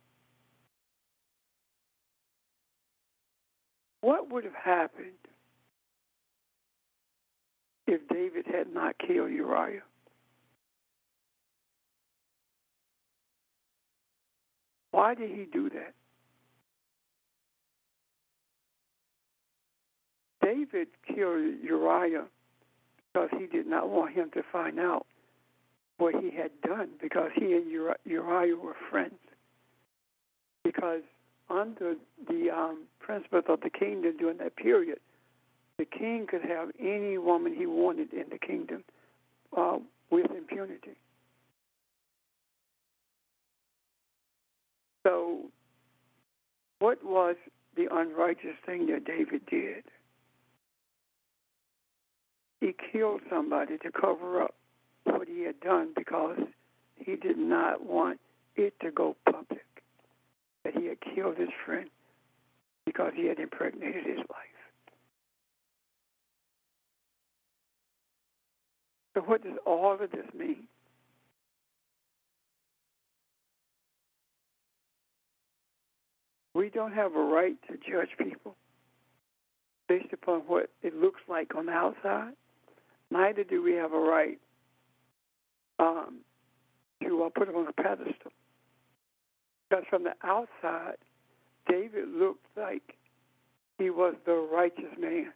what would have happened if David had not killed Uriah? Why did he do that? David killed Uriah because he did not want him to find out what he had done, because he and Uriah were friends. Because under the principles of the kingdom during that period, the king could have any woman he wanted in the kingdom with impunity. So what was the unrighteous thing that David did? He killed somebody to cover up what he had done because he did not want it to go public that he had killed his friend because he had impregnated his wife. So what does all of this mean? We don't have a right to judge people based upon what it looks like on the outside. Neither do we have a right to put them on a pedestal. Because from the outside, David looked like he was the righteous man.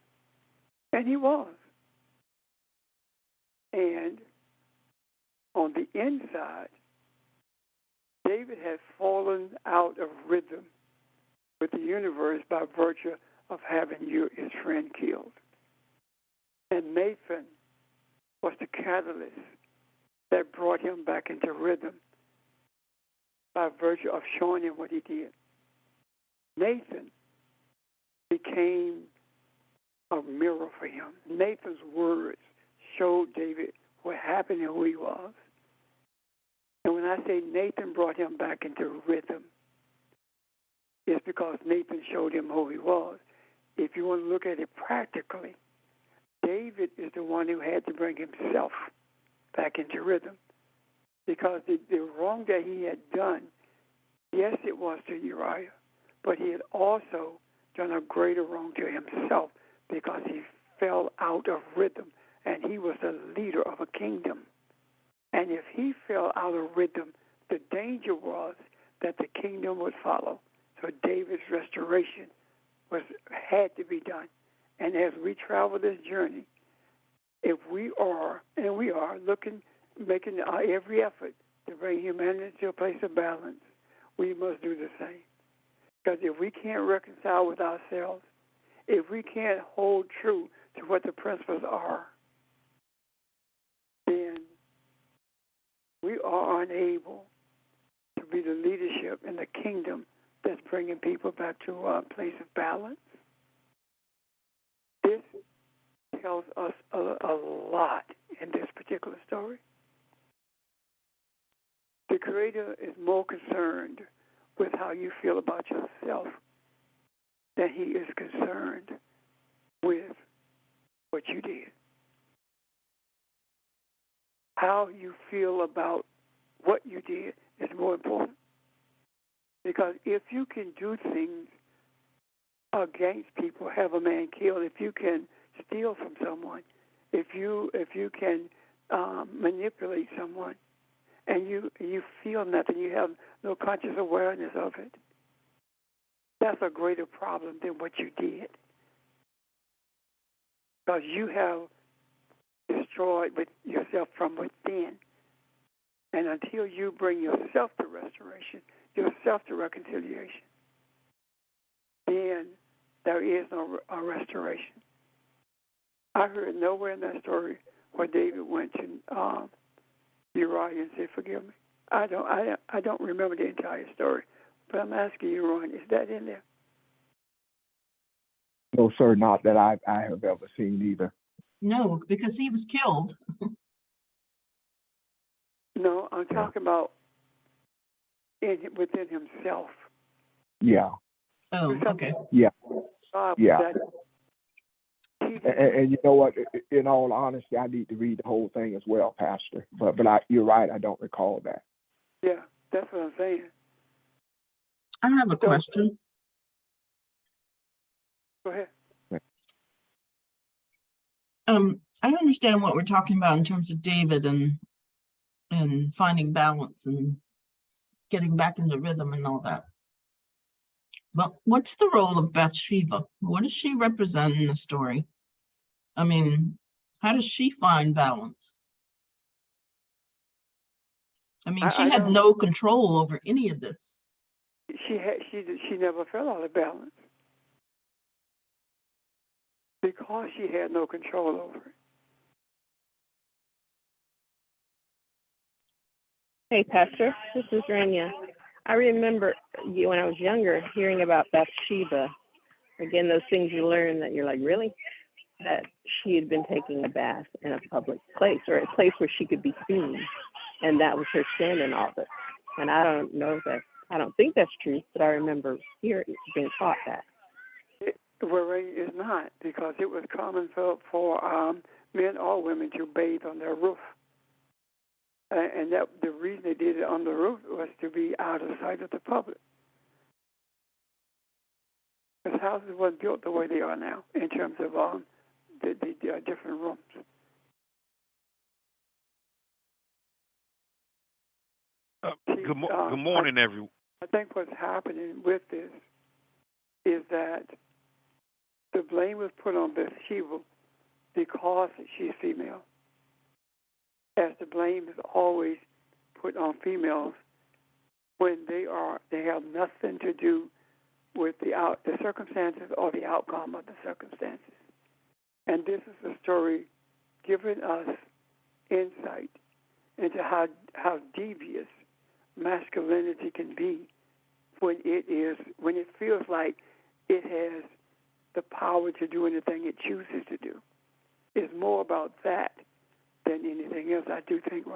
And he was. And on the inside, David had fallen out of rhythm with the universe by virtue of having his friend killed. And Nathan was the catalyst that brought him back into rhythm by virtue of showing him what he did. Nathan became a mirror for him. Nathan's words showed David what happened and who he was. And when I say Nathan brought him back into rhythm, it's because Nathan showed him who he was. If you want to look at it practically, David is the one who had to bring himself back into rhythm. Because the wrong that he had done, yes, it was to Uriah, but he had also done a greater wrong to himself because he fell out of rhythm, and he was the leader of a kingdom. And if he fell out of rhythm, the danger was that the kingdom would follow. So David's restoration had to be done. And as we travel this journey, if we are, and we are, making every effort to bring humanity to a place of balance, we must do the same. Because if we can't reconcile with ourselves, if we can't hold true to what the principles are, then we are unable to be the leadership in the kingdom that's bringing people back to a place of balance. This tells us a lot in this particular story. The Creator is more concerned with how you feel about yourself than he is concerned with what you did. How you feel about what you did is more important. Because if you can do things against people, have a man killed, if you can steal from someone, if you can manipulate someone, and you feel nothing, you have no conscious awareness of it, that's a greater problem than what you did. Because you have destroyed yourself from within. And until you bring yourself to restoration, yourself to reconciliation, then there is no restoration. I heard nowhere in that story where David went to Uriah and said, "Forgive me." I don't remember the entire story, but I'm asking you, Ron, is that in there? No, sir, not that I have ever seen either. No, because he was killed. No, I'm talking about within himself. Yeah, Oh, okay. yeah, God, yeah. that And you know what? In all honesty, I need to read the whole thing as well, Pastor. But you're right. I don't recall that. yeah, that's what I'm saying. I have a question. Go ahead. I understand what we're talking about in terms of David and finding balance and getting back into rhythm and all that. But what's the role of Bathsheba? What does she represent in the story? I mean, how does she find balance? I mean, she had no control over any of this. She never fell out of balance because she had no control over it. Hey, Pastor, this is Rania. I remember when I was younger hearing about Bathsheba. Again, those things you learn that you're like, really? That she had been taking a bath in a public place or a place where she could be seen. And that was her sin in all this. And I don't think that's true, but I remember being taught that. Well, it is not, because it was common for men or women to bathe on their roof. And that the reason they did it on the roof was to be out of sight of the public. Because houses weren't built the way they are now in terms of the different rooms. Good morning, everyone. I think what's happening with this is that the blame was put on Bathsheba because she's female. As the blame is always put on females when they have nothing to do with the circumstances or the outcome of the circumstances. And this is a story giving us insight into how devious masculinity can be when it feels like it has the power to do anything it chooses to do. It's more about that than anything else, I do think,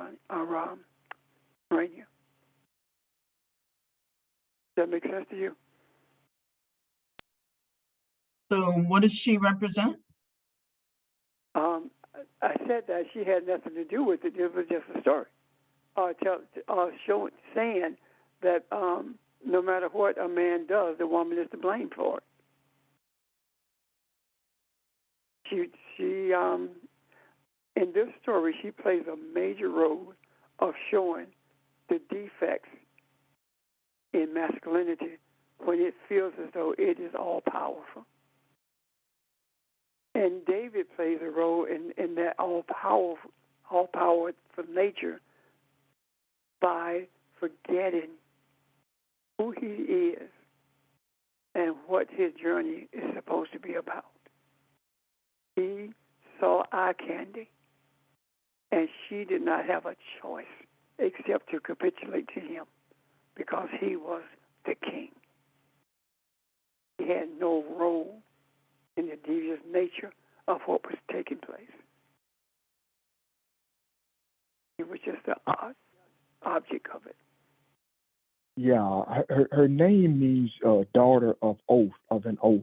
Rainier. Does that make sense to you? So what does she represent? I said that she had nothing to do with it. It was just a story. Saying that no matter what a man does, the woman is to blame for it. She in this story, she plays a major role of showing the defects in masculinity when it feels as though it is all powerful. And David plays a role in that all powerful nature by forgetting who he is and what his journey is supposed to be about. He saw eye candy, and she did not have a choice except to capitulate to him because he was the king. He had no role in the devious nature of what was taking place. He was just the object of it. Yeah, her name means daughter of an oath,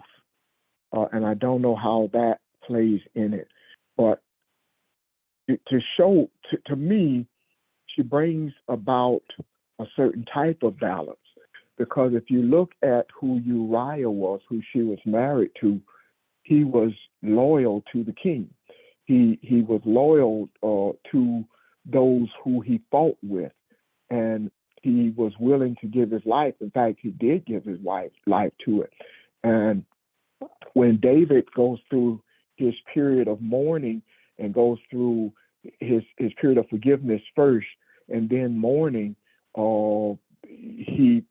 and I don't know how that plays in it, but to me, she brings about a certain type of balance, because if you look at who Uriah was, who she was married to, he was loyal to the king. He was loyal to those who he fought with, and he was willing to give his life. In fact, he did give his life to it. And when David goes through his period of mourning and goes through his period of forgiveness first and then mourning, she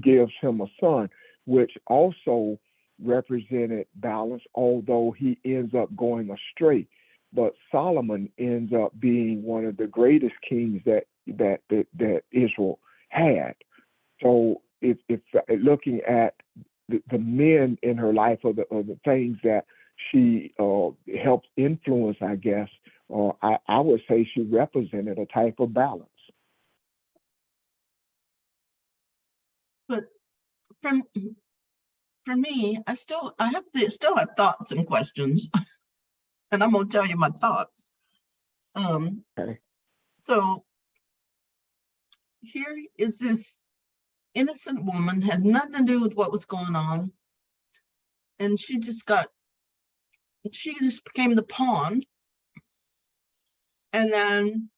gives him a son. which also represented balance, although he ends up going astray. But Solomon ends up being one of the greatest kings that Israel had. So if looking at the men in her life, or the things that she helped influence, I guess, I would say she represented a type of balance. But for me, I still have thoughts and questions, and I'm gonna tell you my thoughts. Okay. So here is this innocent woman, had nothing to do with what was going on, and she just became the pawn. And then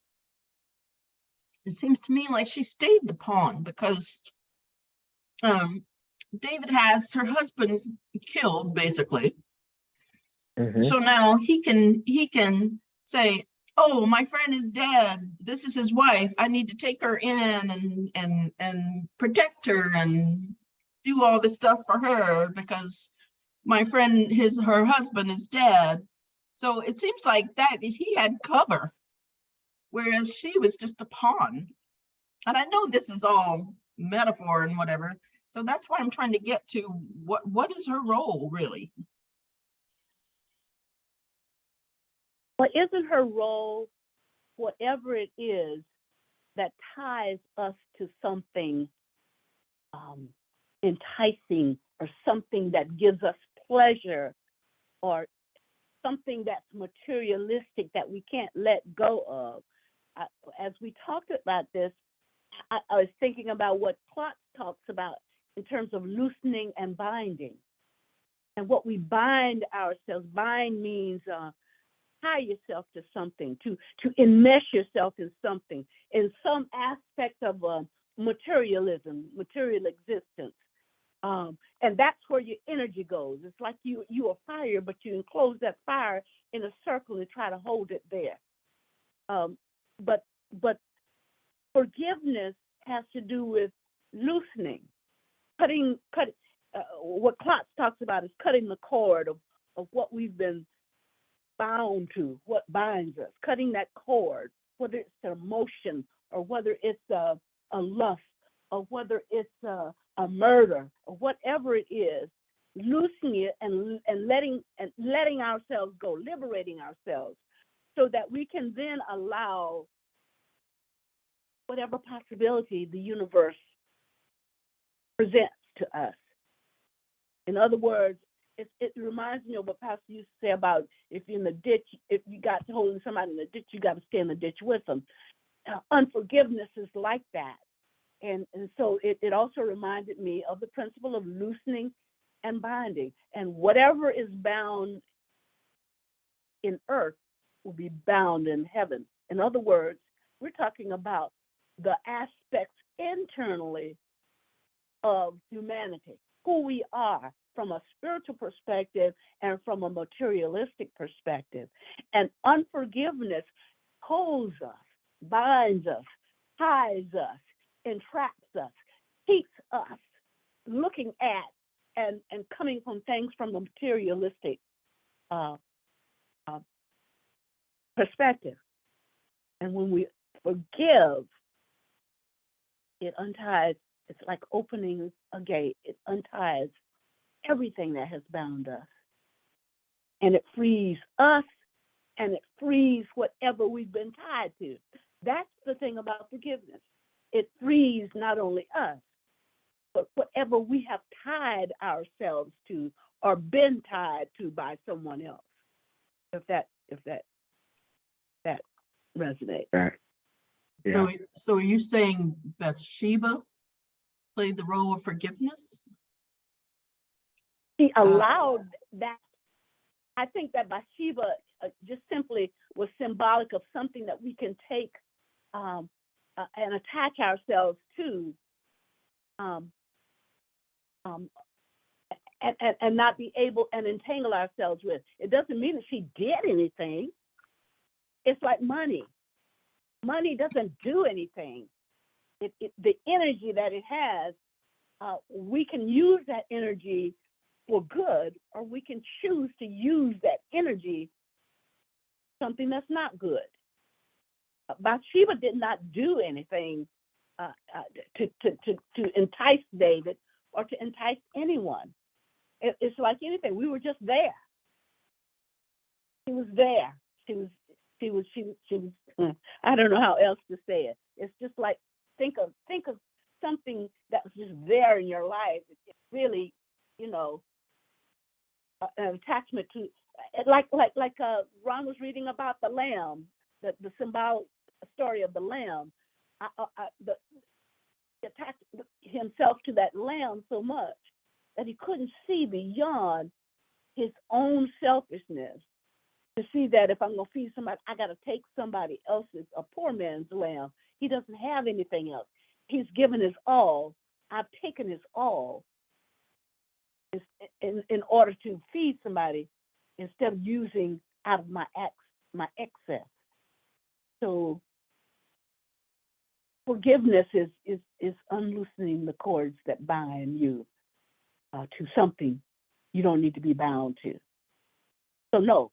it seems to me like she stayed the pawn, because David has her husband killed, basically. Mm-hmm. So now he can say, oh, my friend is dead, this is his wife, I need to take her in and protect her and do all this stuff for her because my friend, her husband is dead. So it seems like that he had cover, whereas she was just a pawn. And I know this is all metaphor and whatever, so that's why I'm trying to get to what is her role really? But isn't her role, whatever it is that ties us to something enticing, or something that gives us pleasure, or something that's materialistic that we can't let go of? As we talked about this, I was thinking about what Klotz talks about in terms of loosening and binding. And what we bind ourselves, bind means tie yourself to something, to enmesh yourself in something, in some aspect of materialism, material existence. And that's where your energy goes. It's like you are fire, but you enclose that fire in a circle and try to hold it there. But forgiveness has to do with loosening, cutting. What Klotz talks about is cutting the cord of what we've been bound to, what binds us, cutting that cord, whether it's an emotion, or whether it's a lust, or whether it's a murder, or whatever it is, loosening it and letting ourselves go, liberating ourselves, so that we can then allow whatever possibility the universe presents to us. In other words, it reminds me of what Pastor used to say about if you're in the ditch, if you got holding somebody in the ditch, you got to stay in the ditch with them. Unforgiveness is like that. And so it also reminded me of the principle of loosening and binding. And whatever is bound in earth will be bound in heaven. In other words, we're talking about the aspects internally of humanity, who we are from a spiritual perspective and from a materialistic perspective. And unforgiveness holds us, binds us, ties us, entraps us, keeps us looking at and coming from things from a materialistic perspective. And when we forgive, it unties, it's like opening a gate. It unties everything that has bound us. And it frees us, and it frees whatever we've been tied to. That's the thing about forgiveness. It frees not only us, but whatever we have tied ourselves to or been tied to by someone else. If that resonates. Right. Yeah. So are you saying Bathsheba played the role of forgiveness? She allowed that. I think that Bathsheba just simply was symbolic of something that we can take and attach ourselves to, and not be able and entangle ourselves with. It doesn't mean that she did anything. It's like money. Money doesn't do anything. The energy that it has we can use that energy for good, or we can choose to use that energy something that's not good. Bathsheba did not do anything to entice David or to entice anyone. It's like anything. We were just there. She was there. She was. I don't know how else to say it. It's just like think of something that was just there in your life. It's really, an attachment to, like Ron was reading about the lamb, the symbolic story of the lamb. He attached himself to that lamb so much that he couldn't see beyond his own selfishness, to see that if I'm going to feed somebody, I got to take somebody else's, a poor man's lamb. He doesn't have anything else. He's given his all. I've taken his all in order to feed somebody instead of using out of my excess. So forgiveness is unloosening the cords that bind you to something you don't need to be bound to. So no,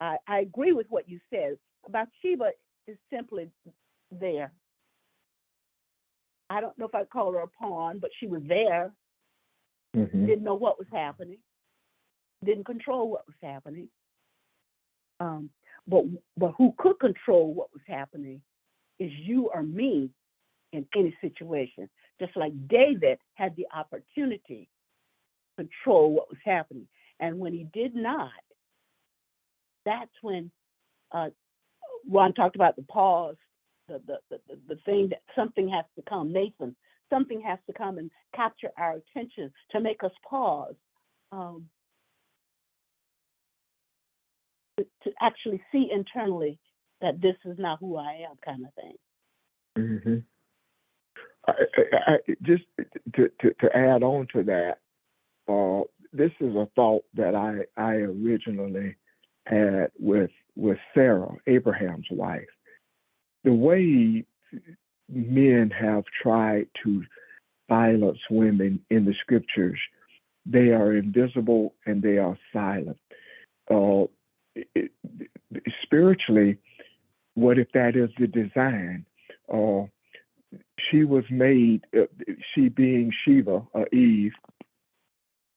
I agree with what you said. Bathsheba is simply there. I don't know if I'd call her a pawn, but she was there. Mm-hmm. Didn't know what was happening. Didn't control what was happening. But who could control what was happening is you or me in any situation. Just like David had the opportunity to control what was happening. And when he did not, that's when Ron talked about the pause, the thing that something has to come, Nathan, something has to come and capture our attention to make us pause, to actually see internally that this is not who I am, kind of thing. Mm-hmm. I just to add on to that, this is a thought that I originally had with Sarah, Abraham's wife. The way men have tried to silence women in the scriptures, they are invisible and they are silent. Spiritually, what if that is the design? She was made, she being Sheba, Eve,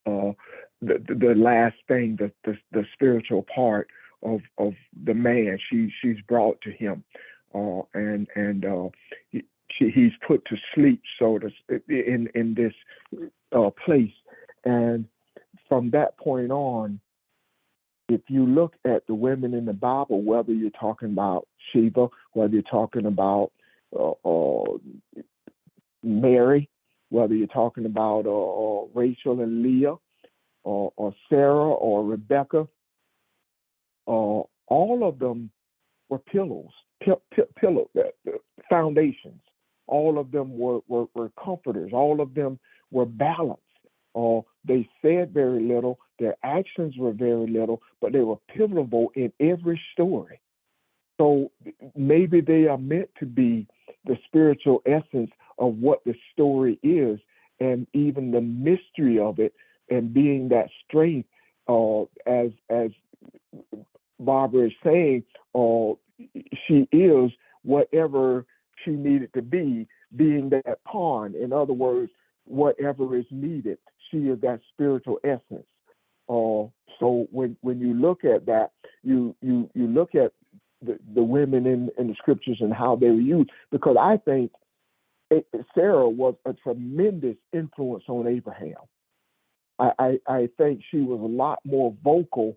the last thing, the spiritual part of the man, she's brought to him, he's put to sleep, so to in this place, and from that point on, if you look at the women in the Bible, whether you're talking about Sheba, whether you're talking about Mary, whether you're talking about Rachel and Leah, or Sarah or Rebecca, all of them were pillows, foundations. All of them were comforters. All of them were balanced. They said very little. Their actions were very little, but they were pivotal in every story. So maybe they are meant to be the spiritual essence of what the story is, and even the mystery of it, and being that strength, as Barbara is saying, she is whatever she needed to be, being that pawn. In other words, whatever is needed, she is that spiritual essence. So when you look at that, you look at the women in the scriptures and how they were used, because I think Sarah was a tremendous influence on Abraham. I think she was a lot more vocal,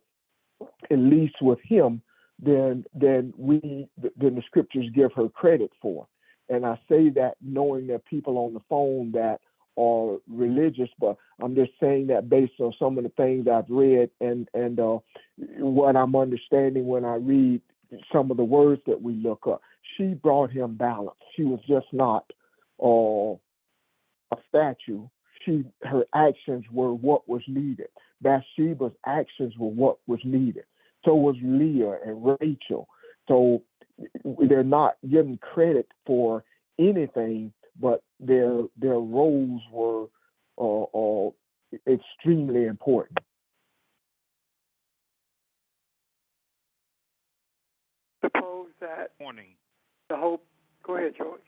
at least with him, than the scriptures give her credit for. And I say that knowing that people on the phone that are religious, but I'm just saying that based on some of the things I've read and what I'm understanding when I read some of the words that we look up. She brought him balance. She was just not a statue. Her actions were what was needed. Bathsheba's actions were what was needed. So was Leah and Rachel. So they're not given credit for anything, but their roles were are extremely important. Suppose that Morning. the hope. Go ahead, George.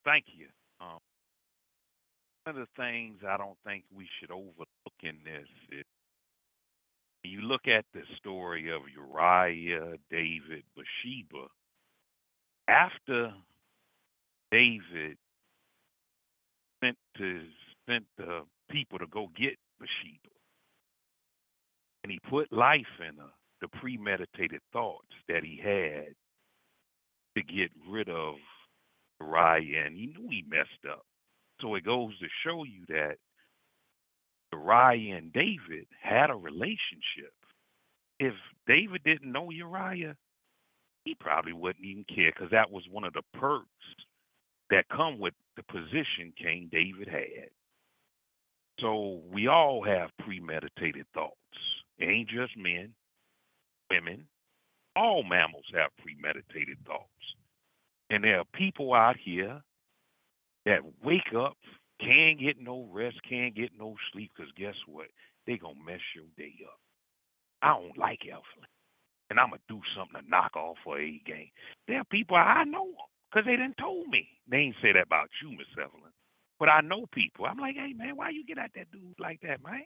Thank you. One of the things I don't think we should overlook in this is when you look at the story of Uriah, David, Bathsheba. After David sent the people to go get Bathsheba, and he put life in her, the premeditated thoughts that he had to get rid of Uriah, and he knew he messed up. So it goes to show you that Uriah and David had a relationship. If David didn't know Uriah, he probably wouldn't even care, because that was one of the perks that come with the position King David had. So we all have premeditated thoughts. It ain't just men, women. All mammals have premeditated thoughts. And there are people out here that wake up, can't get no rest, can't get no sleep, because guess what? They going to mess your day up. I don't like Evelyn, and I'm going to do something to knock off her A game. There are people I know because they done told me. They ain't say that about you, Miss Evelyn. But I know people. I'm like, hey, man, why you get at that dude like that, man?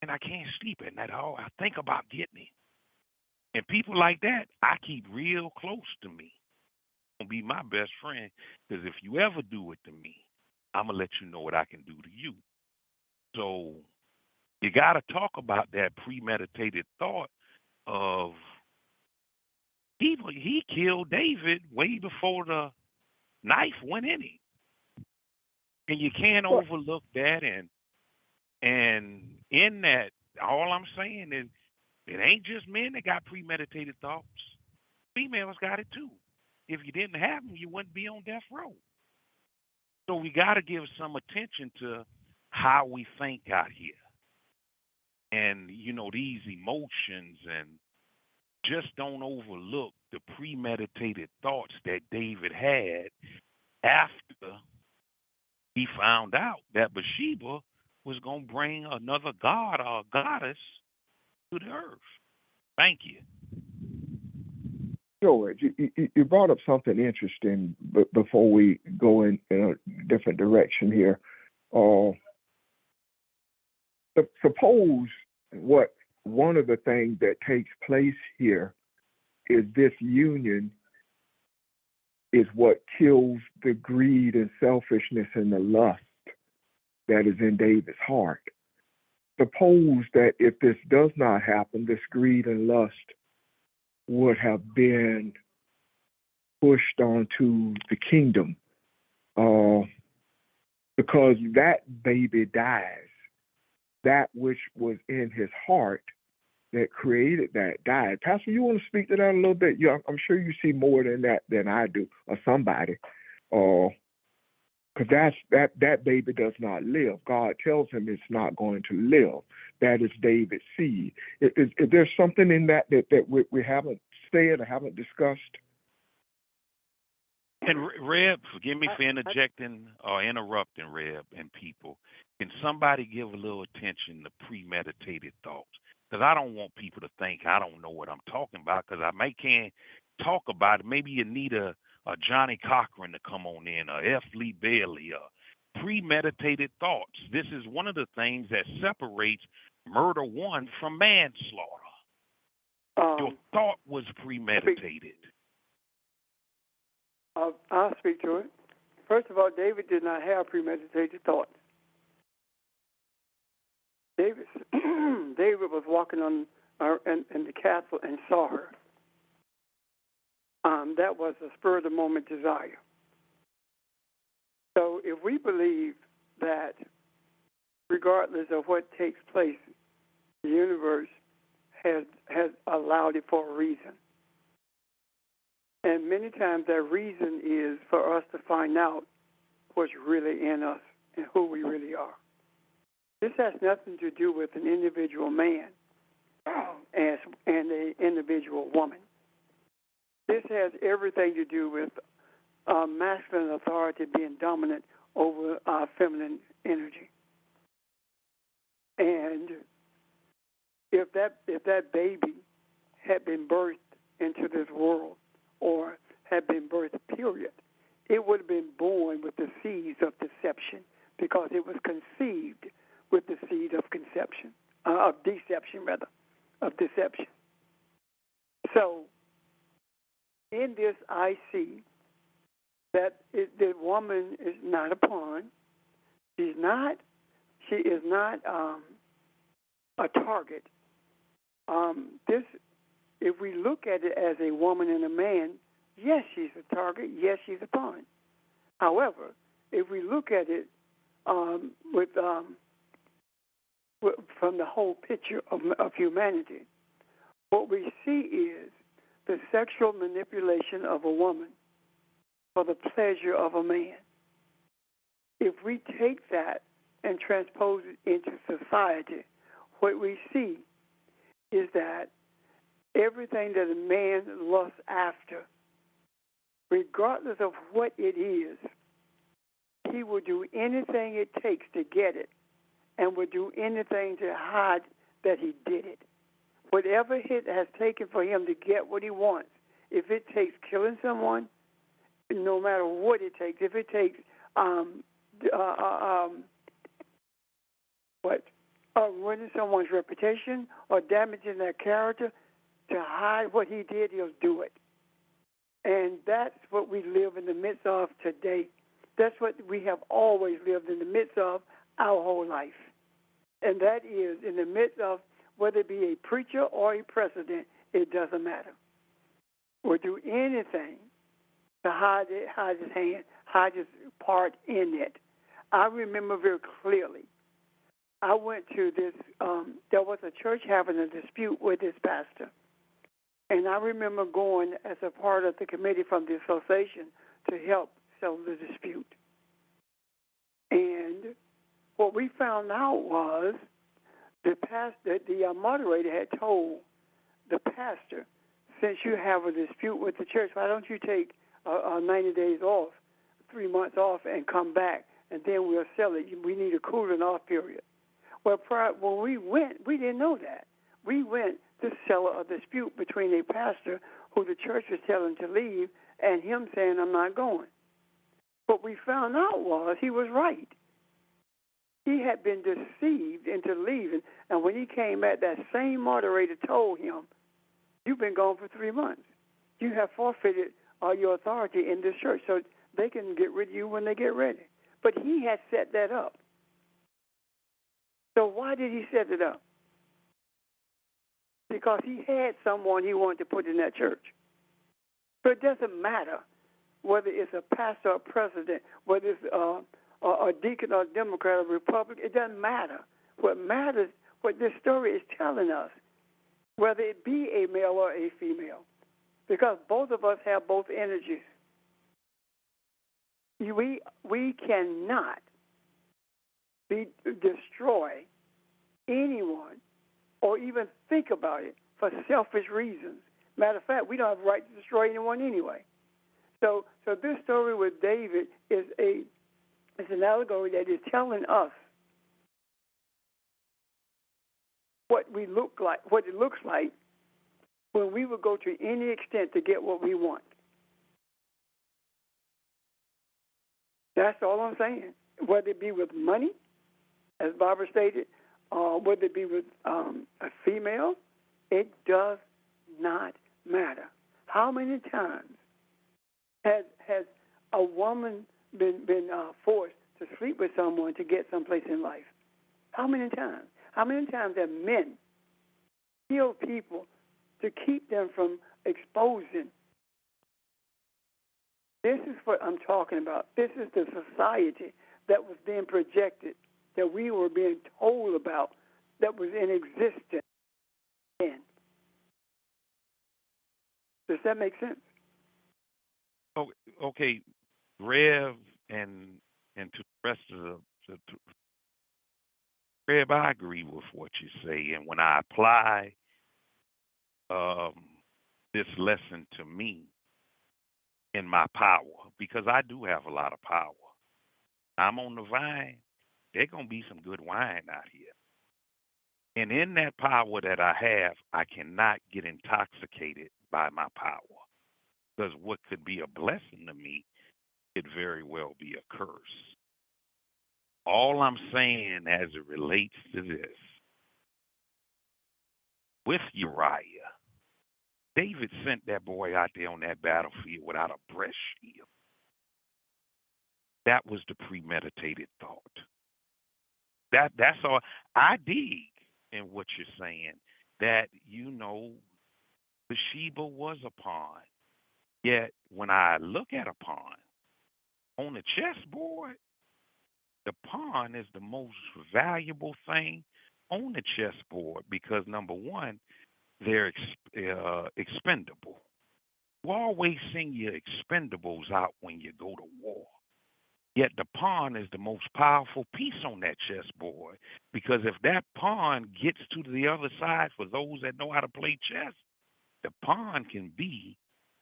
And I can't sleep at night. Oh, I think about getting him. And people like that, I keep real close to me. Gonna be my best friend, because if you ever do it to me, I'm going to let you know what I can do to you. So you got to talk about that premeditated thought of he killed David way before the knife went in him. And you can't overlook that. And in that, all I'm saying is it ain't just men that got premeditated thoughts. Females got it too. If you didn't have them, you wouldn't be on death row. So we got to give some attention to how we think out here. And, these emotions, and just don't overlook the premeditated thoughts that David had after he found out that Bathsheba was going to bring another god or goddess to the earth. Thank you. George, you brought up something interesting before we go in a different direction here. Suppose one of the things that takes place here is this union is what kills the greed and selfishness and the lust that is in David's heart. Suppose that if this does not happen, this greed and lust would have been pushed onto the kingdom, because that baby dies. That which was in his heart that created that died. Pastor, you want to speak to that a little bit? Yeah, I'm sure you see more than that than I do, or somebody. Because that baby does not live. God tells him it's not going to live. That is David's seed. Is there something in that we haven't said or haven't discussed? And Reb, forgive me for interjecting or interrupting, Reb, and people. Can somebody give a little attention to premeditated thoughts? Because I don't want people to think I don't know what I'm talking about, because I can't talk about it. Maybe you need a Johnny Cochran to come on in, or F. Lee Bailey, premeditated thoughts. This is one of the things that separates murder one from manslaughter. Your thought was premeditated. I'll speak to it. First of all, David did not have premeditated thoughts. David was walking in the castle and saw her. That was a spur-of-the-moment desire. So if we believe that regardless of what takes place, the universe has allowed it for a reason. And many times that reason is for us to find out what's really in us and who we really are. This has nothing to do with an individual man and an individual woman. This has everything to do with masculine authority being dominant over our feminine energy. And if that baby had been birthed into this world, or had been birthed, period, it would have been born with the seeds of deception, because it was conceived with the seed of deception. So in this, I see that the woman is not a pawn. She is not a target. If we look at it as a woman and a man, yes, she's a target. Yes, she's a pawn. However, if we look at it from the whole picture of humanity, what we see is the sexual manipulation of a woman for the pleasure of a man. If we take that and transpose it into society, what we see is that everything that a man lusts after, regardless of what it is, he will do anything it takes to get it, and will do anything to hide that he did it. Whatever it has taken for him to get what he wants, if it takes killing someone, no matter what it takes, if it takes ruining someone's reputation or damaging their character, to hide what he did, he'll do it. And that's what we live in the midst of today. That's what we have always lived in the midst of our whole life. And that is in the midst of, whether it be a preacher or a president, it doesn't matter. Or do anything to hide his hand, hide his part in it. I remember very clearly, I went to this, there was a church having a dispute with this pastor. And I remember going as a part of the committee from the association to help settle the dispute. And what we found out was the moderator had told the pastor, since you have a dispute with the church, why don't you take 90 days off, 3 months off, and come back, and then we'll sell it. We need a cooling off period. Well, when we went, we didn't know that. We went to settle a dispute between a pastor who the church was telling to leave and him saying, I'm not going. What we found out was he was right. He had been deceived into leaving, and when he came back, that same moderator told him, you've been gone for 3 months. You have forfeited your authority in this church, so they can get rid of you when they get ready. But he had set that up. So why did he set it up? Because he had someone he wanted to put in that church. But it doesn't matter whether it's a pastor or president, whether it's a deacon or a Democrat or Republican. It doesn't matter. What matters, what this story is telling us, whether it be a male or a female, because both of us have both energies. We cannot destroy anyone or even think about it for selfish reasons. Matter of fact, we don't have the right to destroy anyone anyway. So this story with David is an allegory that is telling us what it looks like when we would go to any extent to get what we want. That's all I'm saying. Whether it be with money, as Barbara stated, whether it be with a female, it does not matter. How many times has a woman been forced to sleep with someone to get someplace in life? How many times? How many times have men killed people to keep them from exposing? This is what I'm talking about. This is the society that was being projected, that we were being told about, that was in existence then. Does that make sense? Okay, Rev, and to the rest of the Rev, I agree with what you say, and when I apply this lesson to me in my power, because I do have a lot of power. I'm on the vine, there's going to be some good wine out here. And in that power that I have, I cannot get intoxicated by my power. Because what could be a blessing to me could very well be a curse. All I'm saying as it relates to this, with Uriah, David sent that boy out there on that battlefield without a breast shield. That was the premeditated thought. That's all. I dig in what you're saying, that, Bathsheba was a pawn. Yet when I look at a pawn on the chessboard, the pawn is the most valuable thing on the chessboard because, number one, they're expendable. You always sing your expendables out when you go to war. Yet the pawn is the most powerful piece on that chessboard because if that pawn gets to the other side, for those that know how to play chess, the pawn can be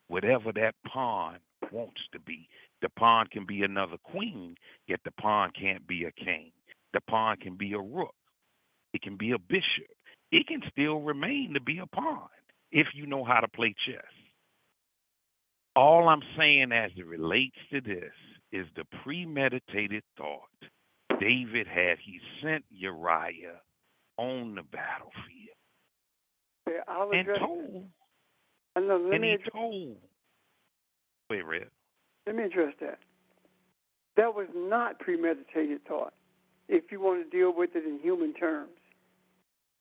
whatever that pawn wants to be. The pawn can be another queen, yet the pawn can't be a king. The pawn can be a rook. It can be a bishop. It can still remain to be a pawn if you know how to play chess. All I'm saying as it relates to this is the premeditated thought David had. He sent Uriah on the battlefield Okay, I'll and address told, that. No, let and me he address, told. Wait, Red. let me address that. That was not premeditated thought. If you want to deal with it in human terms,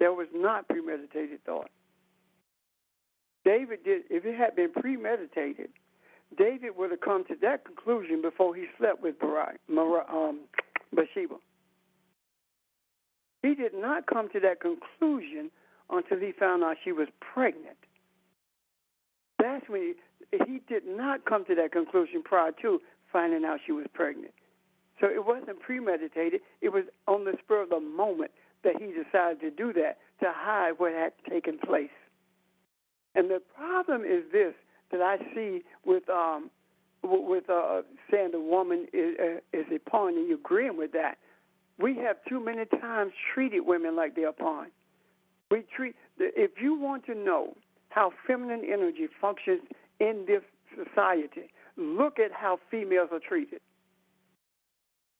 that was not premeditated thought. David did. If it had been premeditated, David would have come to that conclusion before he slept with Bathsheba. He did not come to that conclusion until he found out she was pregnant. That's when he did not come to that conclusion prior to finding out she was pregnant. So it wasn't premeditated. It was on the spur of the moment that he decided to do that, to hide what had taken place. And the problem is this, that I see with saying the woman is a pawn, and you're agreeing with that. We have too many times treated women like they're a pawn. If you want to know how feminine energy functions in this society, look at how females are treated.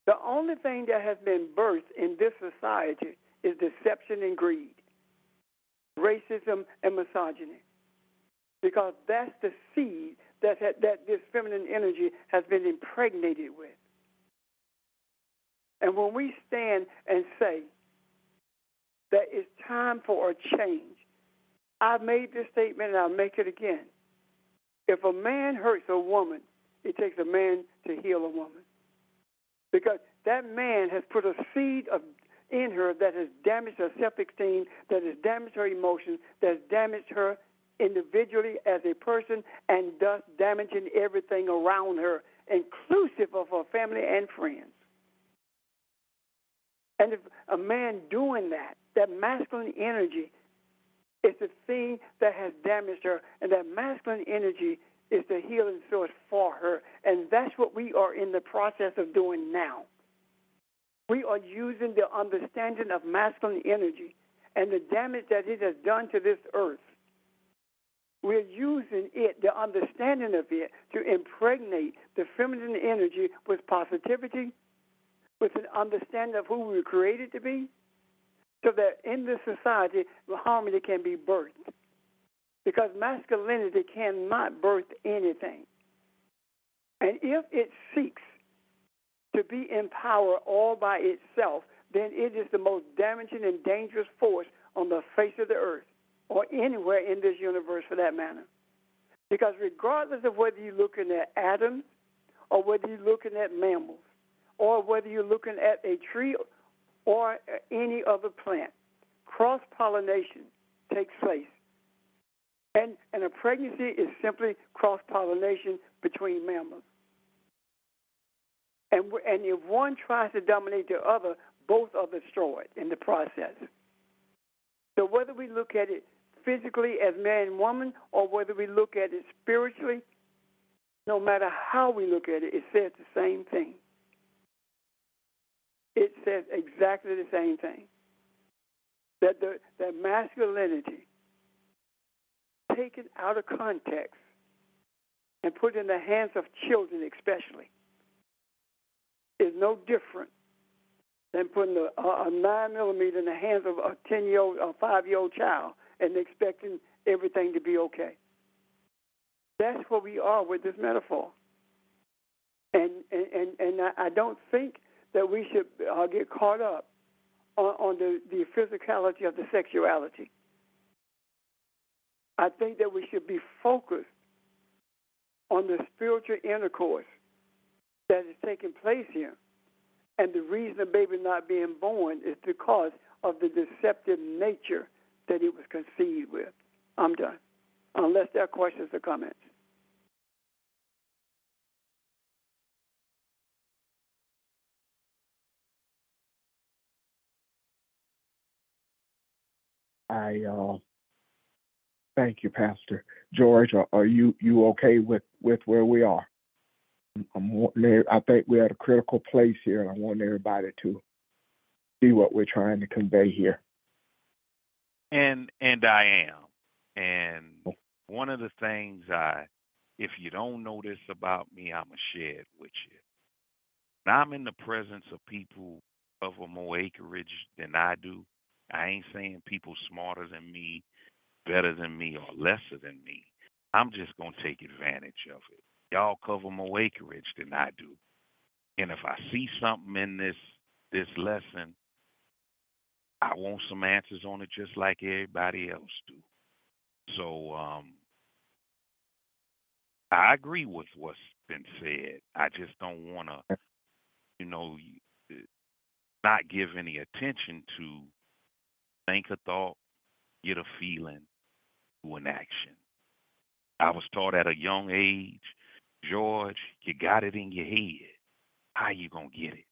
The only thing that has been birthed in this society is deception and greed, racism and misogyny, because that's the seed that this feminine energy has been impregnated with. And when we stand and say that it's time for a change, I've made this statement and I'll make it again. If a man hurts a woman, it takes a man to heal a woman. Because that man has put a seed in her that has damaged her self-esteem, that has damaged her emotions, that has damaged her individually as a person, and thus damaging everything around her, inclusive of her family and friends. And if a man doing that masculine energy is the thing that has damaged her, and that masculine energy is the healing source for her. And that's what we are in the process of doing now. We are using the understanding of masculine energy and the damage that it has done to this earth. We're using it, the understanding of it, to impregnate the feminine energy with positivity, with an understanding of who we were created to be, so that in this society, harmony can be birthed. Because masculinity cannot birth anything. And if it seeks to be in power all by itself, then it is the most damaging and dangerous force on the face of the earth, or anywhere in this universe for that matter. Because regardless of whether you're looking at atoms, or whether you're looking at mammals, or whether you're looking at a tree or any other plant, cross-pollination takes place. And a pregnancy is simply cross-pollination between mammals. And if one tries to dominate the other, both are destroyed in the process. So whether we look at it physically as man and woman, or whether we look at it spiritually, no matter how we look at it, it says the same thing. says exactly the same thing. That masculinity, taken out of context and put in the hands of children especially, is no different than putting a 9mm in the hands of a 10-year-old or 5-year-old child and expecting everything to be okay. That's where we are with this metaphor. And I don't think that we should get caught up on the physicality of the sexuality. I think that we should be focused on the spiritual intercourse that is taking place here. And the reason the baby not being born is because of the deceptive nature that it was conceived with. I'm done. Unless there are questions or comments. I thank you, Pastor George. Are you okay with where we are? I think we're at a critical place here, and I want everybody to see what we're trying to convey here. And I am. And one of the things if you don't know this about me, I'ma share it with you. When I'm in the presence of people who cover more acreage than I do, I ain't saying people smarter than me, better than me, or lesser than me. I'm just gonna take advantage of it. Y'all cover more acreage than I do. And if I see something in this lesson, I want some answers on it just like everybody else do. So I agree with what's been said. I just don't want to, not give any attention to think a thought, get a feeling, do an action. I was taught at a young age, George, you got it in your head. How you going to get it?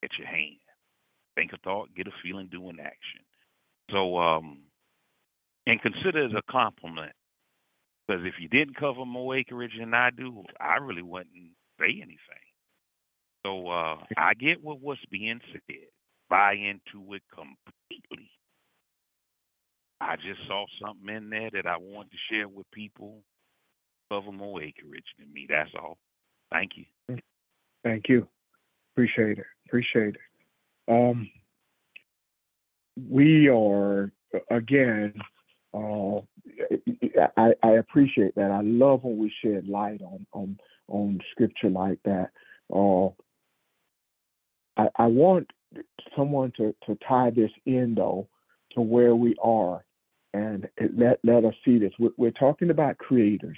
At your hand. Think a thought, get a feeling, do an action. So, and consider it a compliment. Because if you didn't cover more acreage than I do, I really wouldn't say anything. So I get what's being said. Buy into it completely. I just saw something in there that I wanted to share with people. Cover more acreage than me. That's all. Thank you. Thank you. Appreciate it. We are, again, I appreciate that. I love when we shed light on scripture like that. I want someone to tie this in, though, to where we are, and let us see this. We're talking about creators.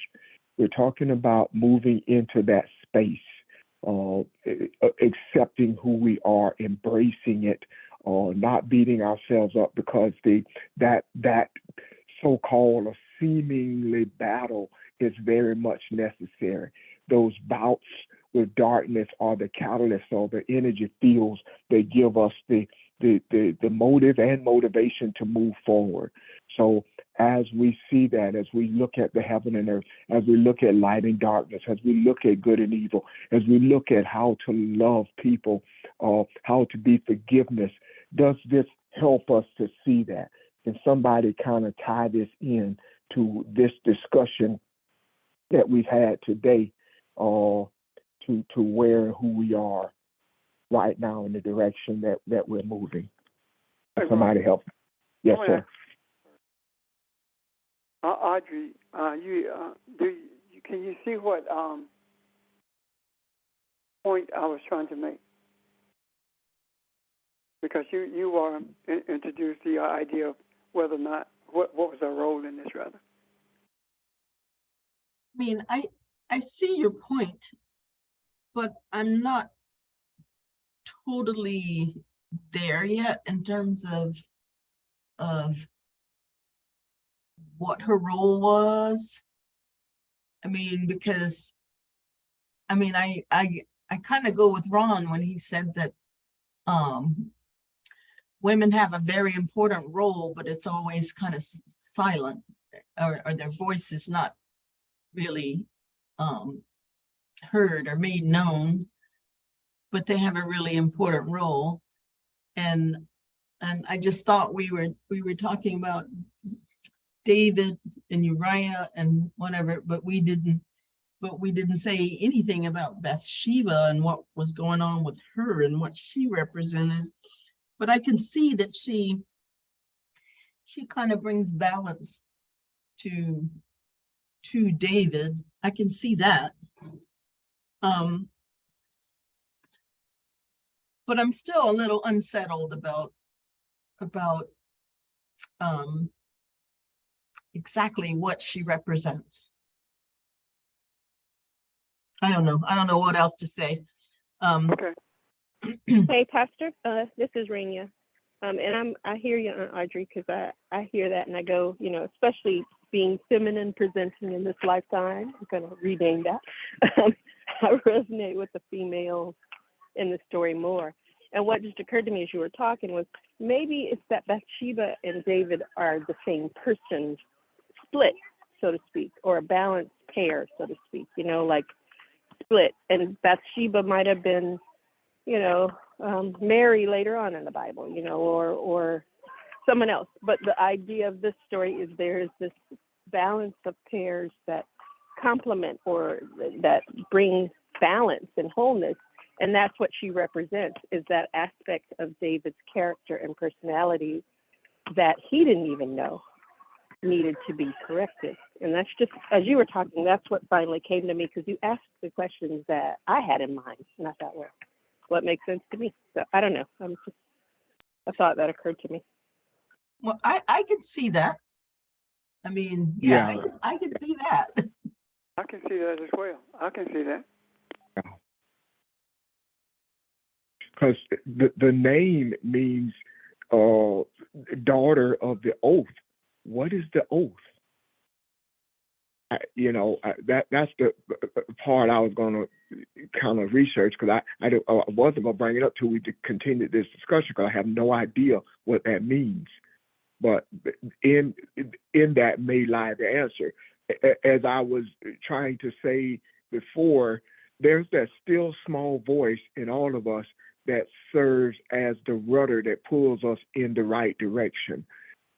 We're talking about moving into that space, accepting who we are, embracing it, not beating ourselves up because that so-called or seemingly battle is very much necessary. Those bouts with darkness are the catalyst or the energy fields that give us the motive and motivation to move forward. So as we see that, as we look at the heaven and earth, as we look at light and darkness, as we look at good and evil, as we look at how to love people, how to be forgiveness, does this help us to see that? Can somebody kind of tie this in to this discussion that we've had today, to where and who we are right now in the direction that we're moving? Somebody help. Yes, sir. Audrey, can you see what point I was trying to make? Because you introduced the idea of whether or not what was our role in this, rather. I mean, I see your point, but I'm not totally there yet in terms of what her role was. I mean, because I kind of go with Ron when he said that women have a very important role, but it's always kind of silent, or their voice is not really heard or made known, but they have a really important role. and I just thought we were talking about David and Uriah and whatever, but we didn't say anything about Bathsheba and what was going on with her and what she represented. But I can see that she kind of brings balance to David. I can see that. But I'm still a little unsettled about exactly what she represents. I don't know what else to say. Okay. Hey, Pastor, this is Rania. And I hear you, Aunt Audrey, because I hear that and I go, you know, especially being feminine presenting in this lifetime, I'm going to rename that. I resonate with the female in the story more. And what just occurred to me as you were talking was maybe it's that Bathsheba and David are the same person, split, so to speak, or a balanced pair, so to speak, you know, like split. And Bathsheba might have been, you know, Mary later on in the Bible, you know, or someone else. But the idea of this story is there is this balance of pairs that complement or that bring balance and wholeness. And that's what she represents, is that aspect of David's character and personality that he didn't even know needed to be corrected. And that's just, as you were talking, that's what finally came to me, because you asked the questions that I had in mind. And I thought, well, what makes sense to me? So I don't know. I'm just a thought that occurred to me. Well, I can see that. I mean, yeah. I can see that. I can see that as well. I can see that. Because the name means daughter of the oath. What is the oath? That's the part I was going to kind of research, because I wasn't going to bring it up till we continued this discussion, because I have no idea what that means. But in that may lie the answer. As I was trying to say before, there's that still small voice in all of us that serves as the rudder that pulls us in the right direction.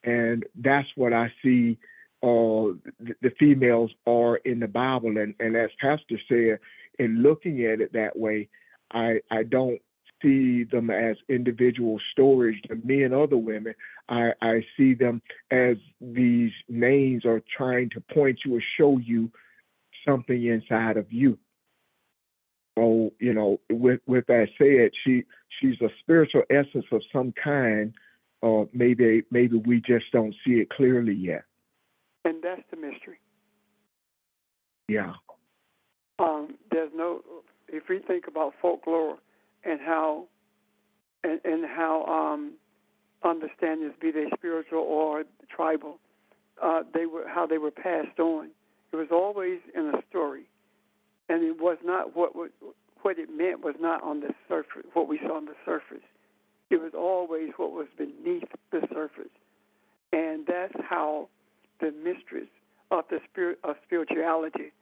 And that's what I see the females are in the Bible. And as Pastor said, in looking at it that way, I don't see them as individual stories, the men or the women. I see them as these names are trying to point you or show you something inside of you. So, you know, with that said, she's a spiritual essence of some kind. Maybe we just don't see it clearly yet. And that's the mystery. Yeah. There's no, if we think about folklore and how understandings, be they spiritual or tribal, how they were passed on. It was always in a story, and it was not what it meant was not on the surface. What we saw on the surface, it was always what was beneath the surface, and that's how the mysteries of the spirit of spirituality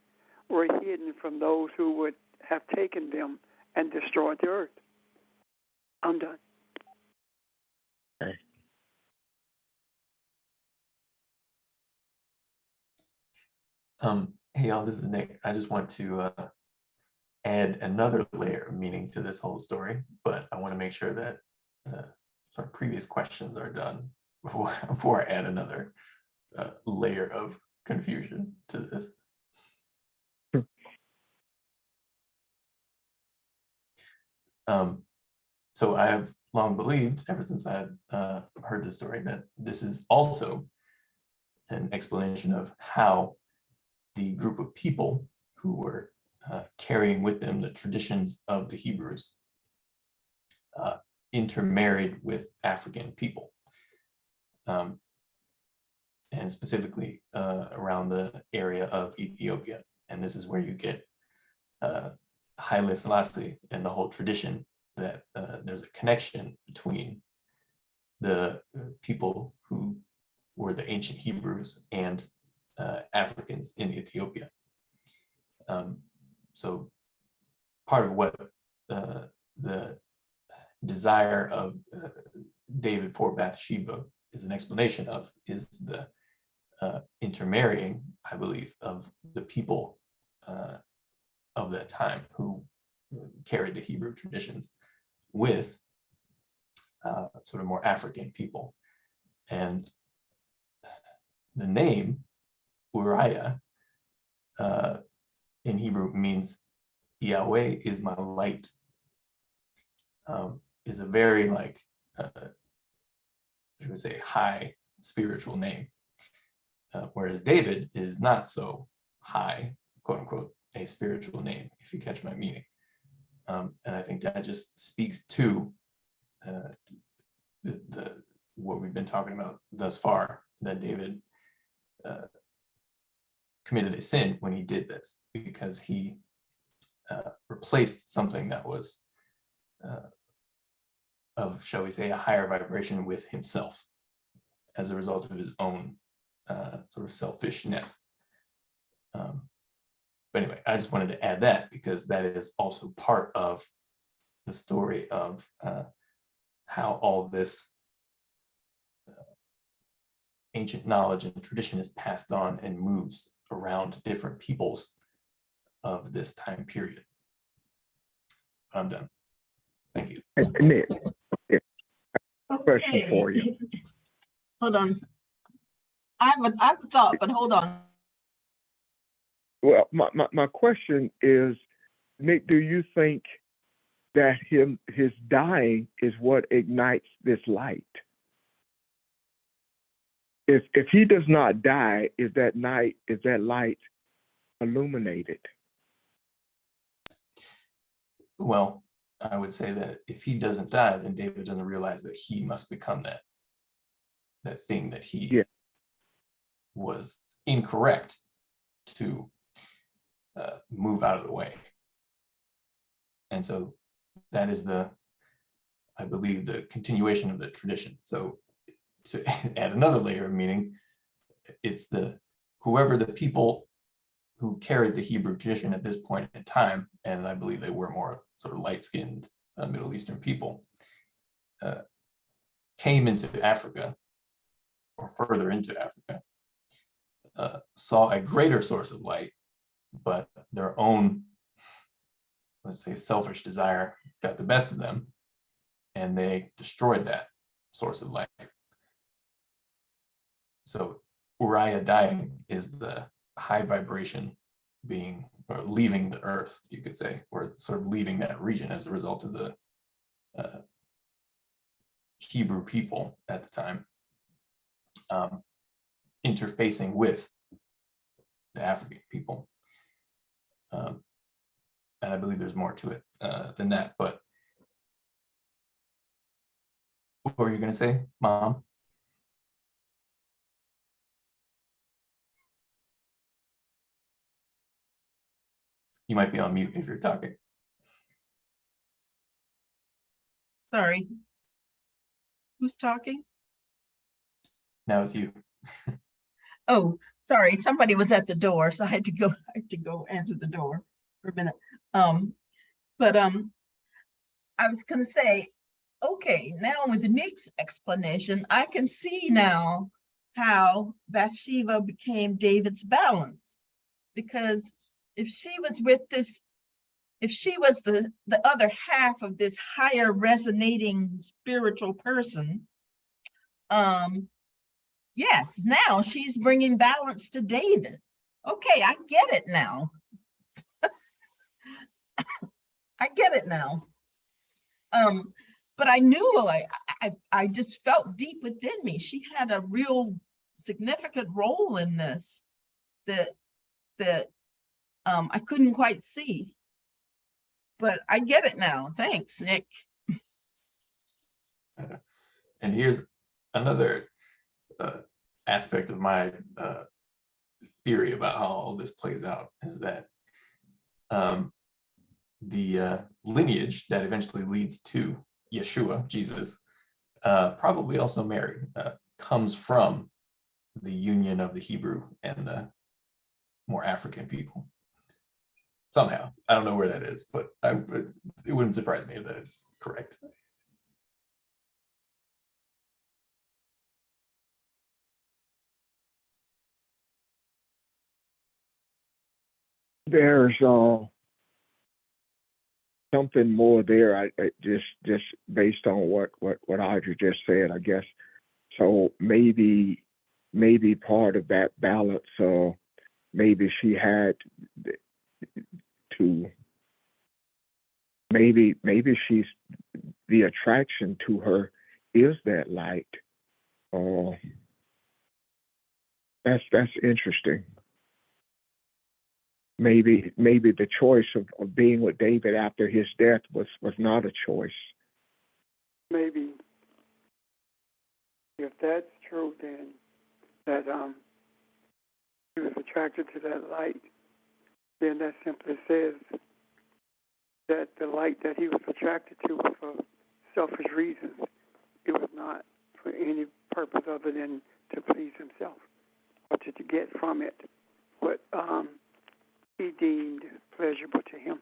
were hidden from those who would have taken them and destroyed the earth. I'm done. Okay. Hey y'all, this is Nick. I just want to add another layer of meaning to this whole story, but I want to make sure that sort of previous questions are done before I add another layer of confusion to this. So I have long believed, ever since I had heard this story, that this is also an explanation of how the group of people who were carrying with them the traditions of the Hebrews intermarried with African people, and specifically around the area of Ethiopia. And this is where you get Haile Selassie and the whole tradition that there's a connection between the people who were the ancient Hebrews and Africans in Ethiopia. So part of what the desire of David for Bathsheba is an explanation of is the intermarrying, I believe, of the people of that time who carried the Hebrew traditions with sort of more African people. And the name Uriah in Hebrew means Yahweh is my light. Is a very like, should we say, high spiritual name. Whereas David is not so high, quote unquote, a spiritual name, if you catch my meaning. And I think that just speaks to what we've been talking about thus far, that David committed a sin when he did this, because he replaced something that was of, shall we say, a higher vibration with himself as a result of his own sort of selfishness. But anyway, I just wanted to add that because that is also part of the story of how all this ancient knowledge and tradition is passed on and moves around different peoples of this time period. I'm done. Thank you. Nick, question Okay. for you. Hold on. I have a thought, but hold on. Well, my question is, Nick, do you think that his dying is what ignites this light? If he does not die, is that light illuminated? Well, I would say that if he doesn't die, then David doesn't realize that he must become that thing that he was incorrect to move out of the way. And so that is I believe, the continuation of the tradition. So to add another layer of meaning, it's whoever the people who carried the Hebrew tradition at this point in time, and I believe they were more sort of light-skinned Middle Eastern people, came into Africa or further into Africa, saw a greater source of light, but their own, let's say, selfish desire got the best of them, and they destroyed that source of light. So Uriah dying is the high vibration being, or leaving the earth, you could say, or sort of leaving that region as a result of the Hebrew people at the time interfacing with the African people. And I believe there's more to it than that, but what were you going to say, Mom? You might be on mute if you're talking. Sorry. Who's talking? Now it's you. Oh, sorry. Somebody was at the door, so I had to go answer the door for a minute. But I was going to say, okay, now with Nick's explanation, I can see now how Bathsheba became David's balance, because if she was with this, if she was the other half of this higher resonating spiritual person, yes, now she's bringing balance to David. Okay, I get it now. I get it now. But I knew I just felt deep within me she had a real significant role in this that I couldn't quite see. But I get it now. Thanks, Nick. And here's another aspect of my theory about how all this plays out, is that the lineage that eventually leads to Yeshua, Jesus, probably also Mary, comes from the union of the Hebrew and the more African people. Somehow, I don't know where that is, but it wouldn't surprise me if that is correct. there's something more there. I just based on what Audrey just said, I guess. So maybe part of that balance, maybe she had to maybe she's the attraction to her is that light. Uh, that's interesting. Maybe the choice of being with David after his death was not a choice. Maybe if that's true, then that he was attracted to that light, then that simply says that the light that he was attracted to was for selfish reasons. It was not for any purpose other than to please himself or to get from it what he deemed pleasurable to him.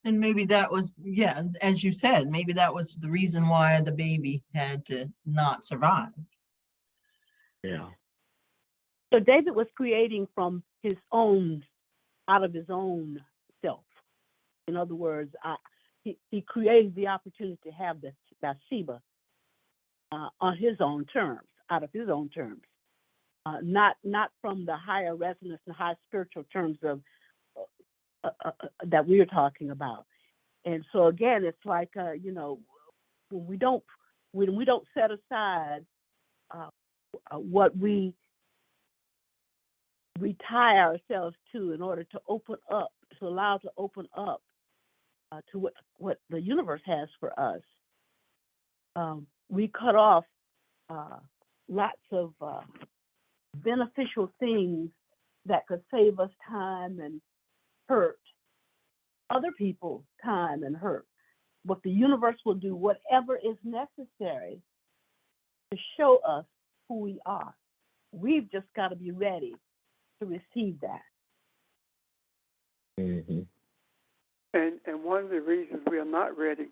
And maybe that was, yeah, as you said, maybe that was the reason why the baby had to not survive. Yeah. So David was creating from his own, out of his own self. In other words, he created the opportunity to have the Bathsheba on his own terms, out of his own terms, not from the higher resonance and high spiritual terms of that we're talking about. And so again, it's like when we don't set aside what we tie ourselves to in order to open up, to allow to open up to what the universe has for us. We cut off lots of beneficial things that could save us time and hurt other people time and hurt. But the universe will do whatever is necessary to show us who we are. We've just got to be ready to receive that. Mm-hmm. And one of the reasons we are not ready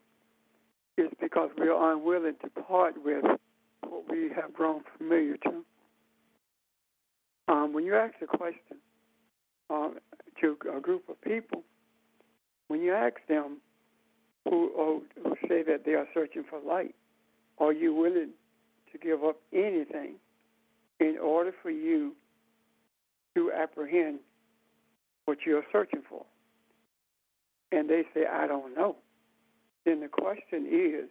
is because we are unwilling to part with what we have grown familiar to. When you ask a question to a group of people, when you ask them who say that they are searching for light, are you willing to give up anything in order for you to apprehend what you're searching for? And they say, I don't know. Then the question is,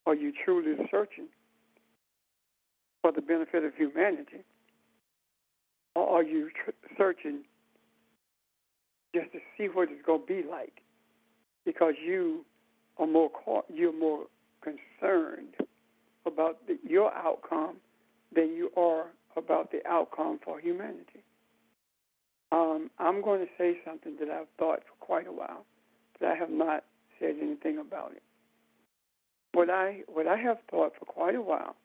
are you truly searching for the benefit of humanity? Or are you searching just to see what it's going to be like? Because you're more concerned about your outcome than you are about the outcome for humanity. I'm going to say something that I've thought for quite a while, but I have not said anything about it. What I have thought for quite a while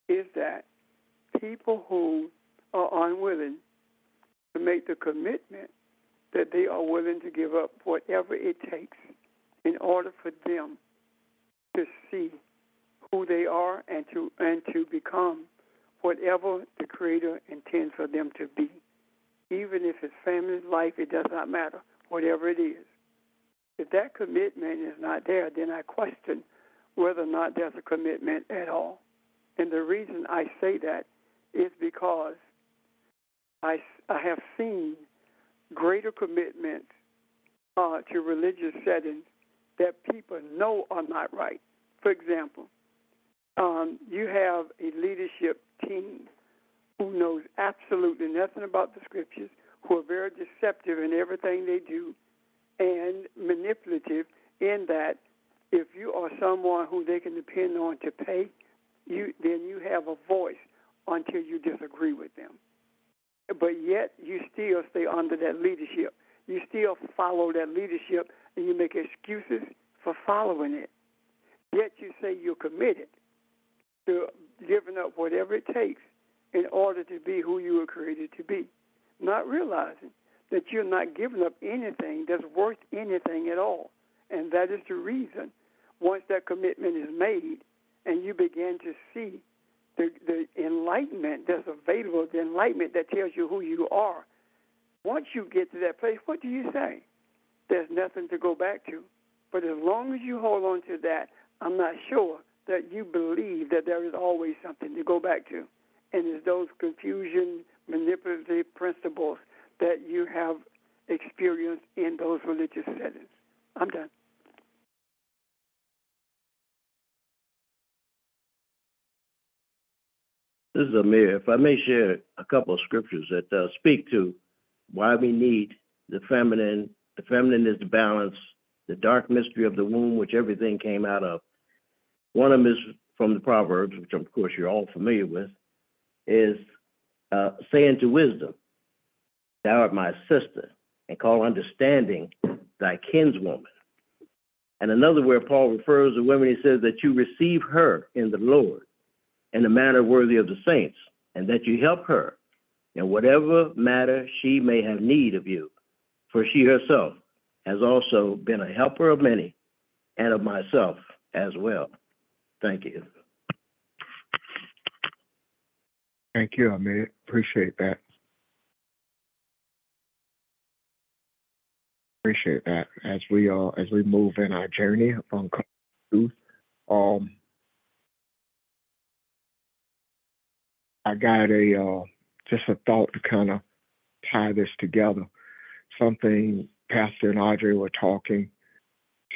is that people who are unwilling to make the commitment that they are willing to give up whatever it takes in order for them to see who they are and to become whatever the Creator intends for them to be. Even if it's family life, it does not matter, whatever it is. If that commitment is not there, then I question whether or not there's a commitment at all. And the reason I say that is because I have seen greater commitments to religious settings that people know are not right. For example, you have a leadership team who knows absolutely nothing about the scriptures, who are very deceptive in everything they do and manipulative in that if you are someone who they can depend on to pay, then you have a voice until you disagree with them. But yet you still stay under that leadership. You still follow that leadership, and you make excuses for following it. Yet you say you're committed to giving up whatever it takes in order to be who you were created to be, not realizing that you're not giving up anything that's worth anything at all. And that is the reason, once that commitment is made and you begin to see the enlightenment that's available, the enlightenment that tells you who you are. Once you get to that place, what do you say? There's nothing to go back to. But as long as you hold on to that, I'm not sure that you believe that there is always something to go back to. And it's those confusion, manipulative principles that you have experienced in those religious settings. I'm done. This is Amir. If I may share a couple of scriptures that speak to why we need the feminine. The feminine is the balance, the dark mystery of the womb, which everything came out of. One of them is from the Proverbs, which of course you're all familiar with, is saying to wisdom, thou art my sister, and call understanding thy kinswoman. And another where Paul refers to women, he says that you receive her in the Lord in a manner worthy of the saints, and that you help her in whatever matter she may have need of you. For she herself has also been a helper of many and of myself as well. Thank you. Thank you, Amir. Appreciate that. Appreciate that. As we move in our journey on truth, I got just a thought to kind of tie this together. Something Pastor and Audrey were talking.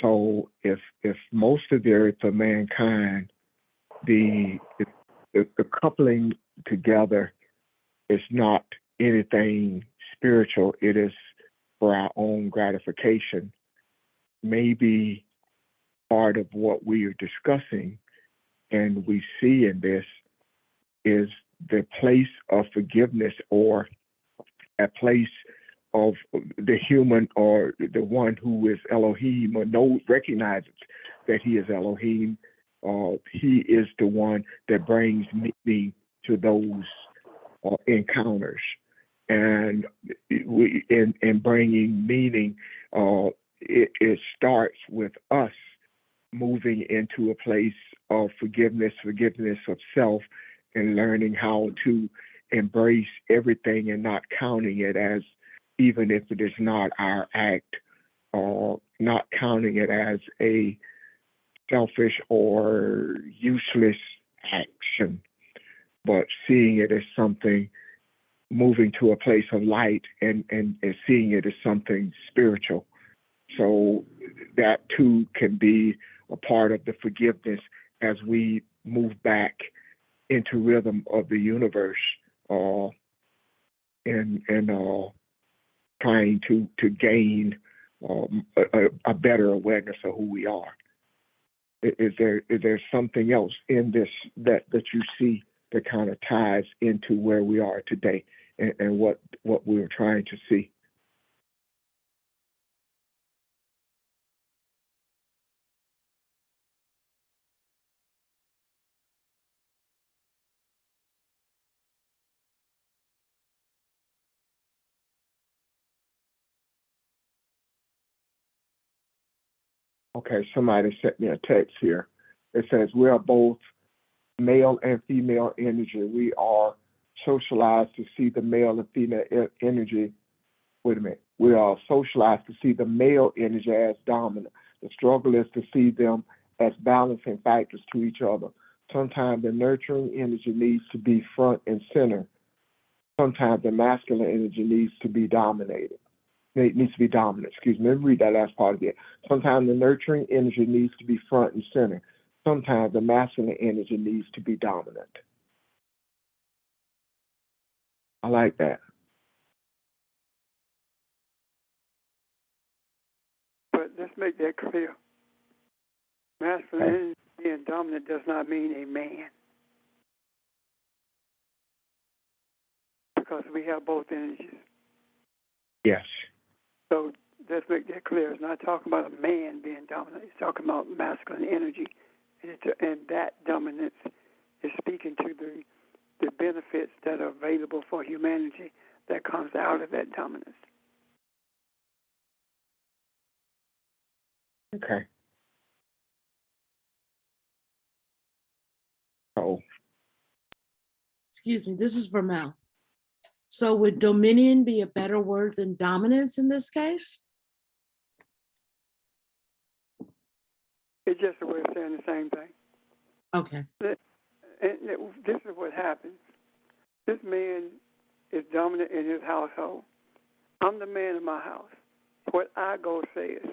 So if most of the earth of mankind, the coupling together is not anything spiritual, it is for our own gratification, maybe part of what we are discussing and we see in this is the place of forgiveness, or a place of the human, or the one who is Elohim, or recognizes that he is Elohim. He is the one that brings meaning to those encounters. And in bringing meaning, it starts with us moving into a place of forgiveness of self, and learning how to embrace everything and not counting it as, even if it is not our act, or not counting it as a selfish or useless action, but seeing it as something, moving to a place of light, and seeing it as something spiritual. So that too can be a part of the forgiveness as we move back into rhythm of the universe, and trying to gain a better awareness of who we are. Is there something else in this that you see that kind of ties into where we are today and what we're trying to see? Okay, somebody sent me a text here. It says, we are both male and female energy. We are socialized to see the male and female energy. Wait a minute. We are socialized to see the male energy as dominant. The struggle is to see them as balancing factors to each other. Sometimes the nurturing energy needs to be front and center. Sometimes the masculine energy needs to be dominated. It needs to be dominant. Excuse me. Let me read that last part again. Sometimes the nurturing energy needs to be front and center. Sometimes the masculine energy needs to be dominant. I like that. But let's make that clear. Masculine energy being dominant does not mean a man, because we have both energies. Yes. So let's make that clear. It's not talking about a man being dominant. It's talking about masculine energy, and that dominance is speaking to the benefits that are available for humanity that comes out of that dominance. Okay. So excuse me, this is for Mel. So would dominion be a better word than dominance in this case? It's just a way of saying the same thing. Okay. This is what happens. This man is dominant in his household. I'm the man in my house. What I go say is,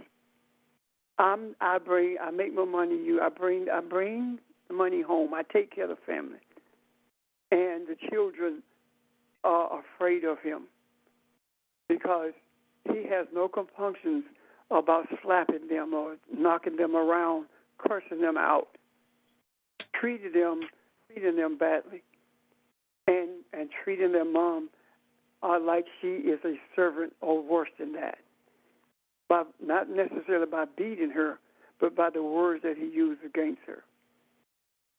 I make my money. I bring the money home. I take care of the family, and the children are afraid of him because he has no compunctions about slapping them or knocking them around, cursing them out, treating them badly, and treating their mom like she is a servant or worse than that. Not necessarily by beating her, but by the words that he used against her.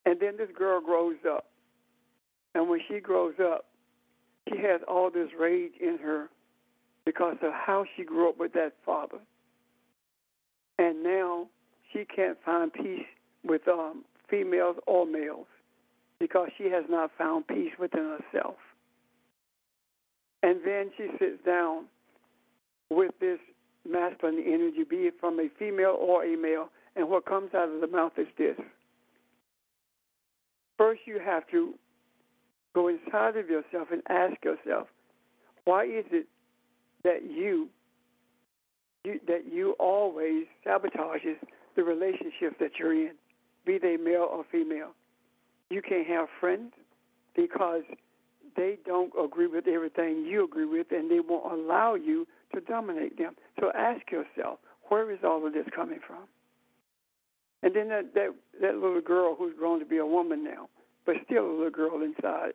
And then this girl grows up. And when she grows up, she has all this rage in her because of how she grew up with that father. And now she can't find peace with females or males because she has not found peace within herself. And then she sits down with this masculine energy, be it from a female or a male, and what comes out of the mouth is this. First, you have to go inside of yourself and ask yourself, why is it that you always sabotages the relationships that you're in, be they male or female? You can't have friends because they don't agree with everything you agree with, and they won't allow you to dominate them. So ask yourself, where is all of this coming from? And then that little girl who's grown to be a woman now, but still a little girl inside,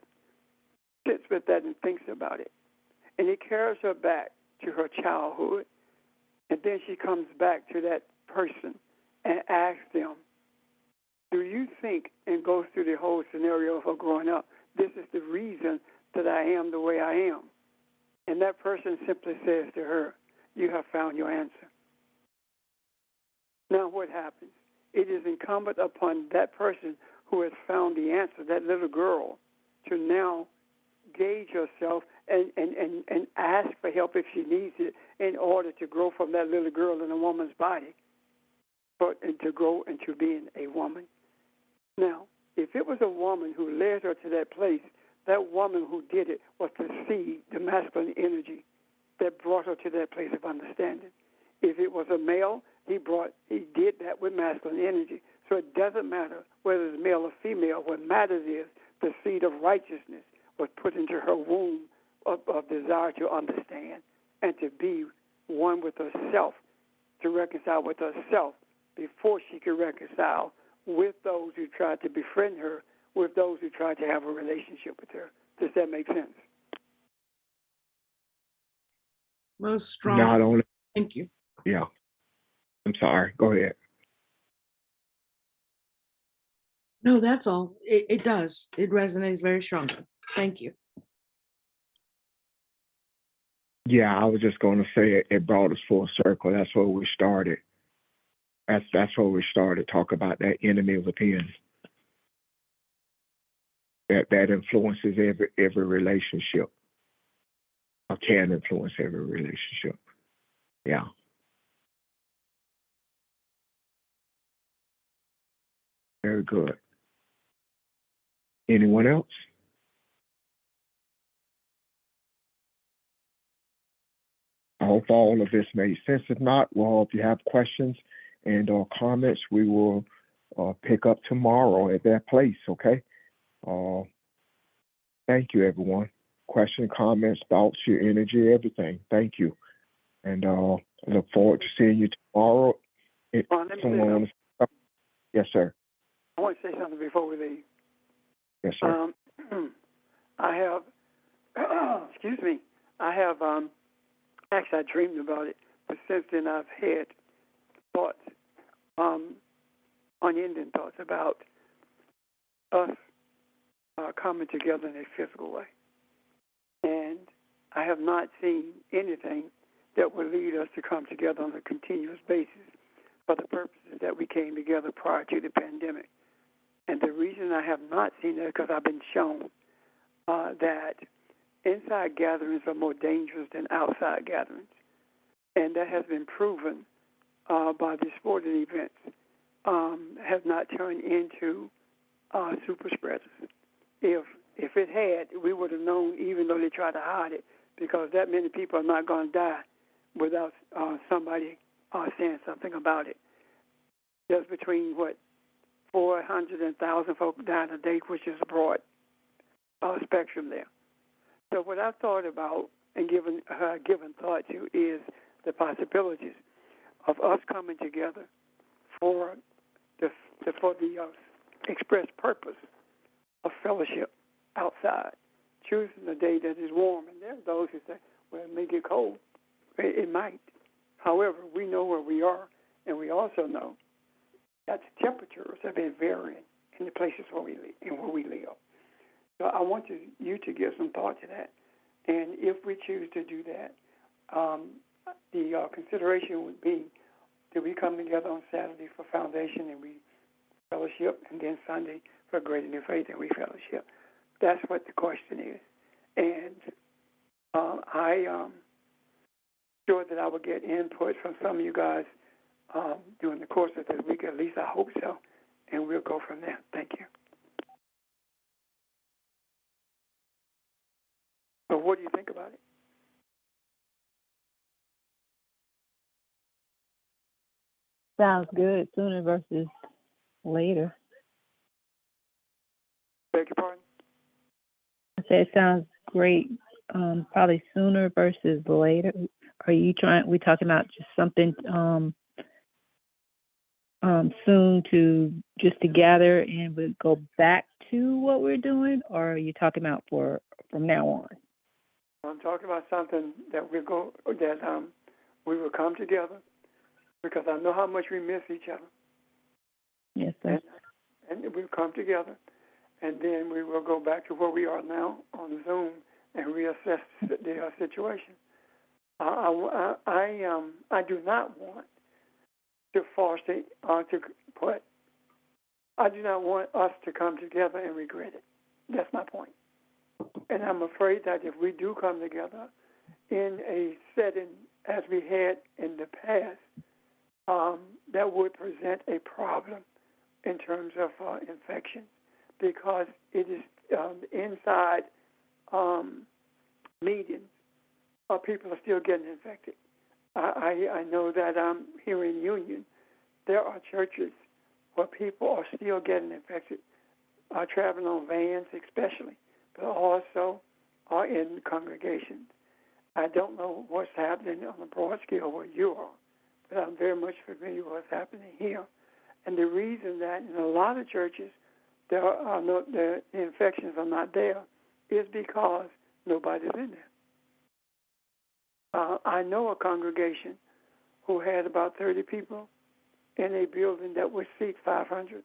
sits with that and thinks about it. And it carries her back to her childhood. And then she comes back to that person and asks them, do you think, and goes through the whole scenario of her growing up, this is the reason that I am the way I am? And that person simply says to her, you have found your answer. Now what happens? It is incumbent upon that person who has found the answer, that little girl, to now gauge herself and ask for help if she needs it in order to grow from that little girl in a woman's body, and to grow into being a woman. Now, if it was a woman who led her to that place, that woman who did it was the seed, the masculine energy that brought her to that place of understanding. If it was a male, he did that with masculine energy. So it doesn't matter whether it's male or female. What matters is the seed of righteousness was put into her womb of desire to understand and to be one with herself, to reconcile with herself before she could reconcile with those who tried to befriend her, with those who tried to have a relationship with her. Does that make sense? Most strong. Not only, Thank you. yeah. I'm sorry. Go ahead. No, that's all. It does. It resonates very strongly. Thank you. Yeah, I was just going to say it brought us full circle. That's where we started. That's where we started. Talk about that enemy within. That influences every relationship, or can influence every relationship. Yeah. Very good. Anyone else? I hope all of this made sense. If not, well, if you have questions and or comments, we will pick up tomorrow at that place, okay? Thank you, everyone. Question, comments, thoughts, your energy, everything. Thank you. And I look forward to seeing you tomorrow. Yes, sir. I want to say something before we leave. Yes, sir. I have, excuse me, actually I dreamed about it, but since then I've had thoughts, unending thoughts about us coming together in a physical way. And I have not seen anything that would lead us to come together on a continuous basis for the purposes that we came together prior to the pandemic. And the reason I have not seen that is because I've been shown that inside gatherings are more dangerous than outside gatherings, and that has been proven by the sporting events. Have not turned into super spreaders. If it had, we would have known, even though they tried to hide it, because that many people are not going to die without somebody saying something about it. Just between 400 and 1,000 folks dying a day, which is a broad spectrum there. So what I've thought about and given thought to is the possibilities of us coming together for the express purpose of fellowship outside, choosing a day that is warm. And there are those who say, well, it may get cold. It might. However, we know where we are, and we also know that the temperatures have been varying in the places where we live. So I want you to give some thought to that. And if we choose to do that, the consideration would be that we come together on Saturday for foundation and we fellowship, and then Sunday for greater new faith and we fellowship. That's what the question is. And I sure that I will get input from some of you guys during the course of this week. At least I hope so. And we'll go from there. Thank you. So what do you think about it? Sounds good. Sooner versus later. Beg your pardon? I said it sounds great. Probably sooner versus later. Are you we talking about just something soon to just to gather and we go back to what we're doing, or are you talking about from now on? I'm talking about something that we will come together, because I know how much we miss each other. Yes, sir. And we'll come together, and then we will go back to where we are now on Zoom and reassess the situation. I do not want to force it I do not want us to come together and regret it. That's my point. And I'm afraid that if we do come together in a setting as we had in the past, that would present a problem in terms of infection, because it is inside meetings, people are still getting infected. I know that here in Union, there are churches where people are still getting infected, traveling on vans especially, but also are in congregations. I don't know what's happening on a broad scale where you are, but I'm very much familiar with what's happening here. And the reason that in a lot of churches the infections are not there is because nobody's in there. I know a congregation who had about 30 people in a building that would seat 500,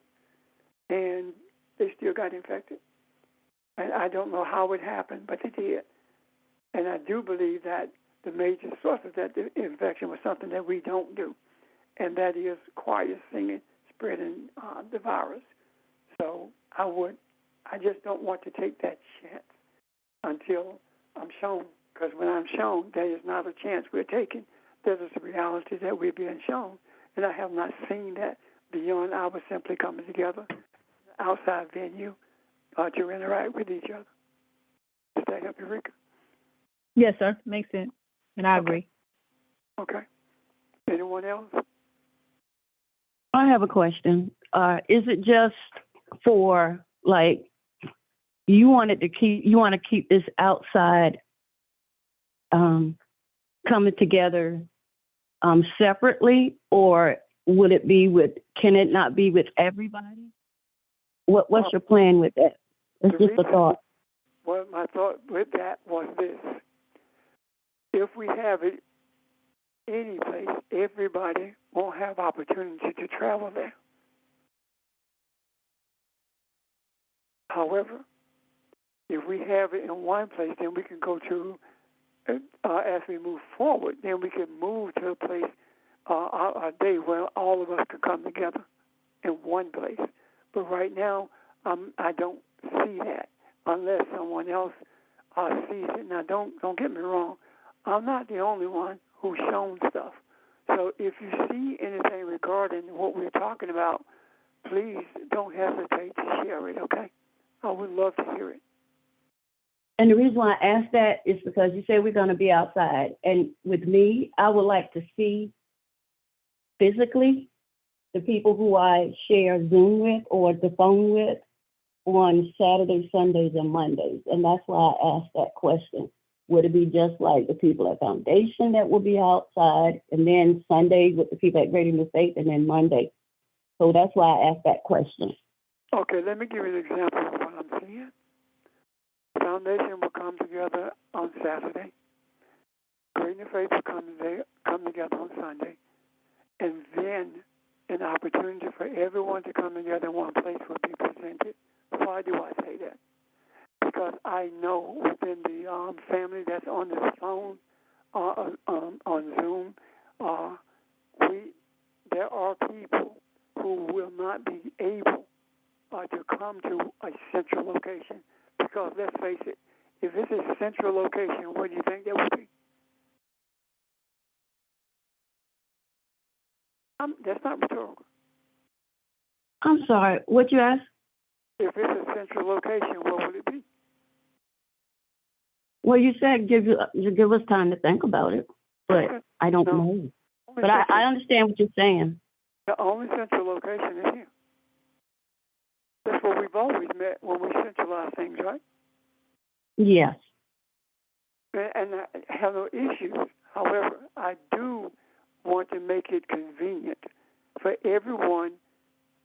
and they still got infected. And I don't know how it happened, but they did. And I do believe that the major source of that infection was something that we don't do, and that is choir singing, spreading the virus. So I just don't want to take that chance until I'm shown, because when I'm shown, there is not a chance we're taking. There is a reality that we're being shown, and I have not seen that beyond our simply coming together outside venue to interact with each other. Does that help you, Rika? Yes, sir. Makes sense. And I agree. Okay. Anyone else? I have a question. Is it just for you want to keep this outside coming together separately, or would it be can it not be with everybody? What's your plan with that? It's just a thought. Well, my thought with that was this. If we have it any place, everybody won't have opportunity to travel there. However, if we have it in one place, then we can go to, as we move forward, then we can move to a place, a day where all of us can come together in one place. But right now, I don't see that. unless someone else sees it. Now, don't get me wrong. I'm not the only one who's shown stuff. So if you see anything regarding what we're talking about, please don't hesitate to share it, okay? I would love to hear it. And the reason why I asked that is because you said we're going to be outside. And with me, I would like to see physically the people who I share Zoom with or the phone with on Saturdays, Sundays, and Mondays. And that's why I asked that question. Would it be just like the people at Foundation that will be outside, and then Sunday with the people at Greater New Faith, and then Monday? So that's why I asked that question. Okay, let me give you an example of what I'm seeing. Foundation will come together on Saturday. Greater New Faith will come together on Sunday. And then an opportunity for everyone to come together in one place will be presented. Why do I say that? Because I know within the family that's on this phone, on Zoom, there are people who will not be able to come to a central location. Because let's face it, if it's a central location, what do you think that would be? That's not rhetorical. I'm sorry, what you asked? If it's a central location, what would it be? Well, you said give us time to think about it, but Okay. I don't No. know. But I understand what you're saying. The only central location is here. That's where we've always met when we centralize things, right? Yes. And I have no issues. However, I do want to make it convenient for everyone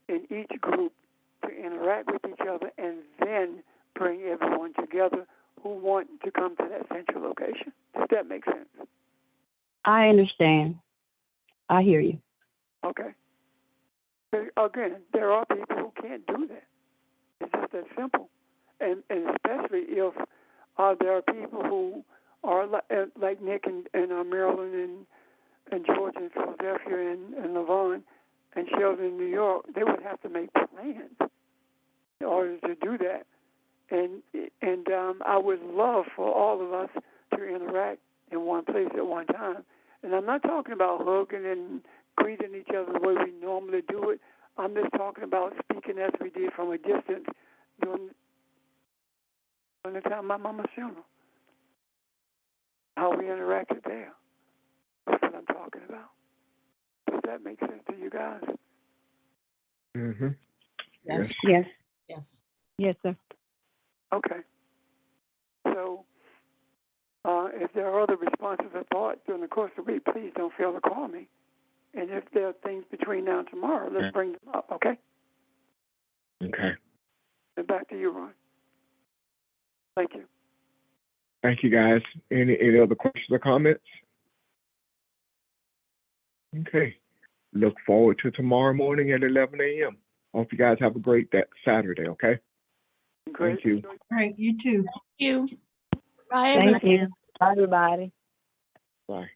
in each group to interact with each other and then bring everyone together who want to come to that central location. Does that make sense? I understand. I hear you. Okay. Again, there are people who can't do that. It's just that simple. And especially if there are people who are like Nick and Maryland and George and Philadelphia and Lavon and Sheldon in New York, they would have to make plans in order to do that. And I would love for all of us to interact in one place at one time. And I'm not talking about hugging and greeting each other the way we normally do it. I'm just talking about speaking as we did from a distance during the time of my mama's funeral. How we interacted there. That's what I'm talking about. Does that make sense to you guys? Mm-hmm. Yes. Yes. Yes. Yes, sir. Okay. So, if there are other responses or thoughts during the course of the week, please don't fail to call me. And if there are things between now and tomorrow, let's bring them up, okay? Okay. And back to you, Ron. Thank you. Thank you, guys. Any other questions or comments? Okay. Look forward to tomorrow morning at 11 a.m. Hope you guys have a great Saturday, okay? Great. Thank you. All right, you too. You. Bye, Thank you. Bye, everybody. Bye.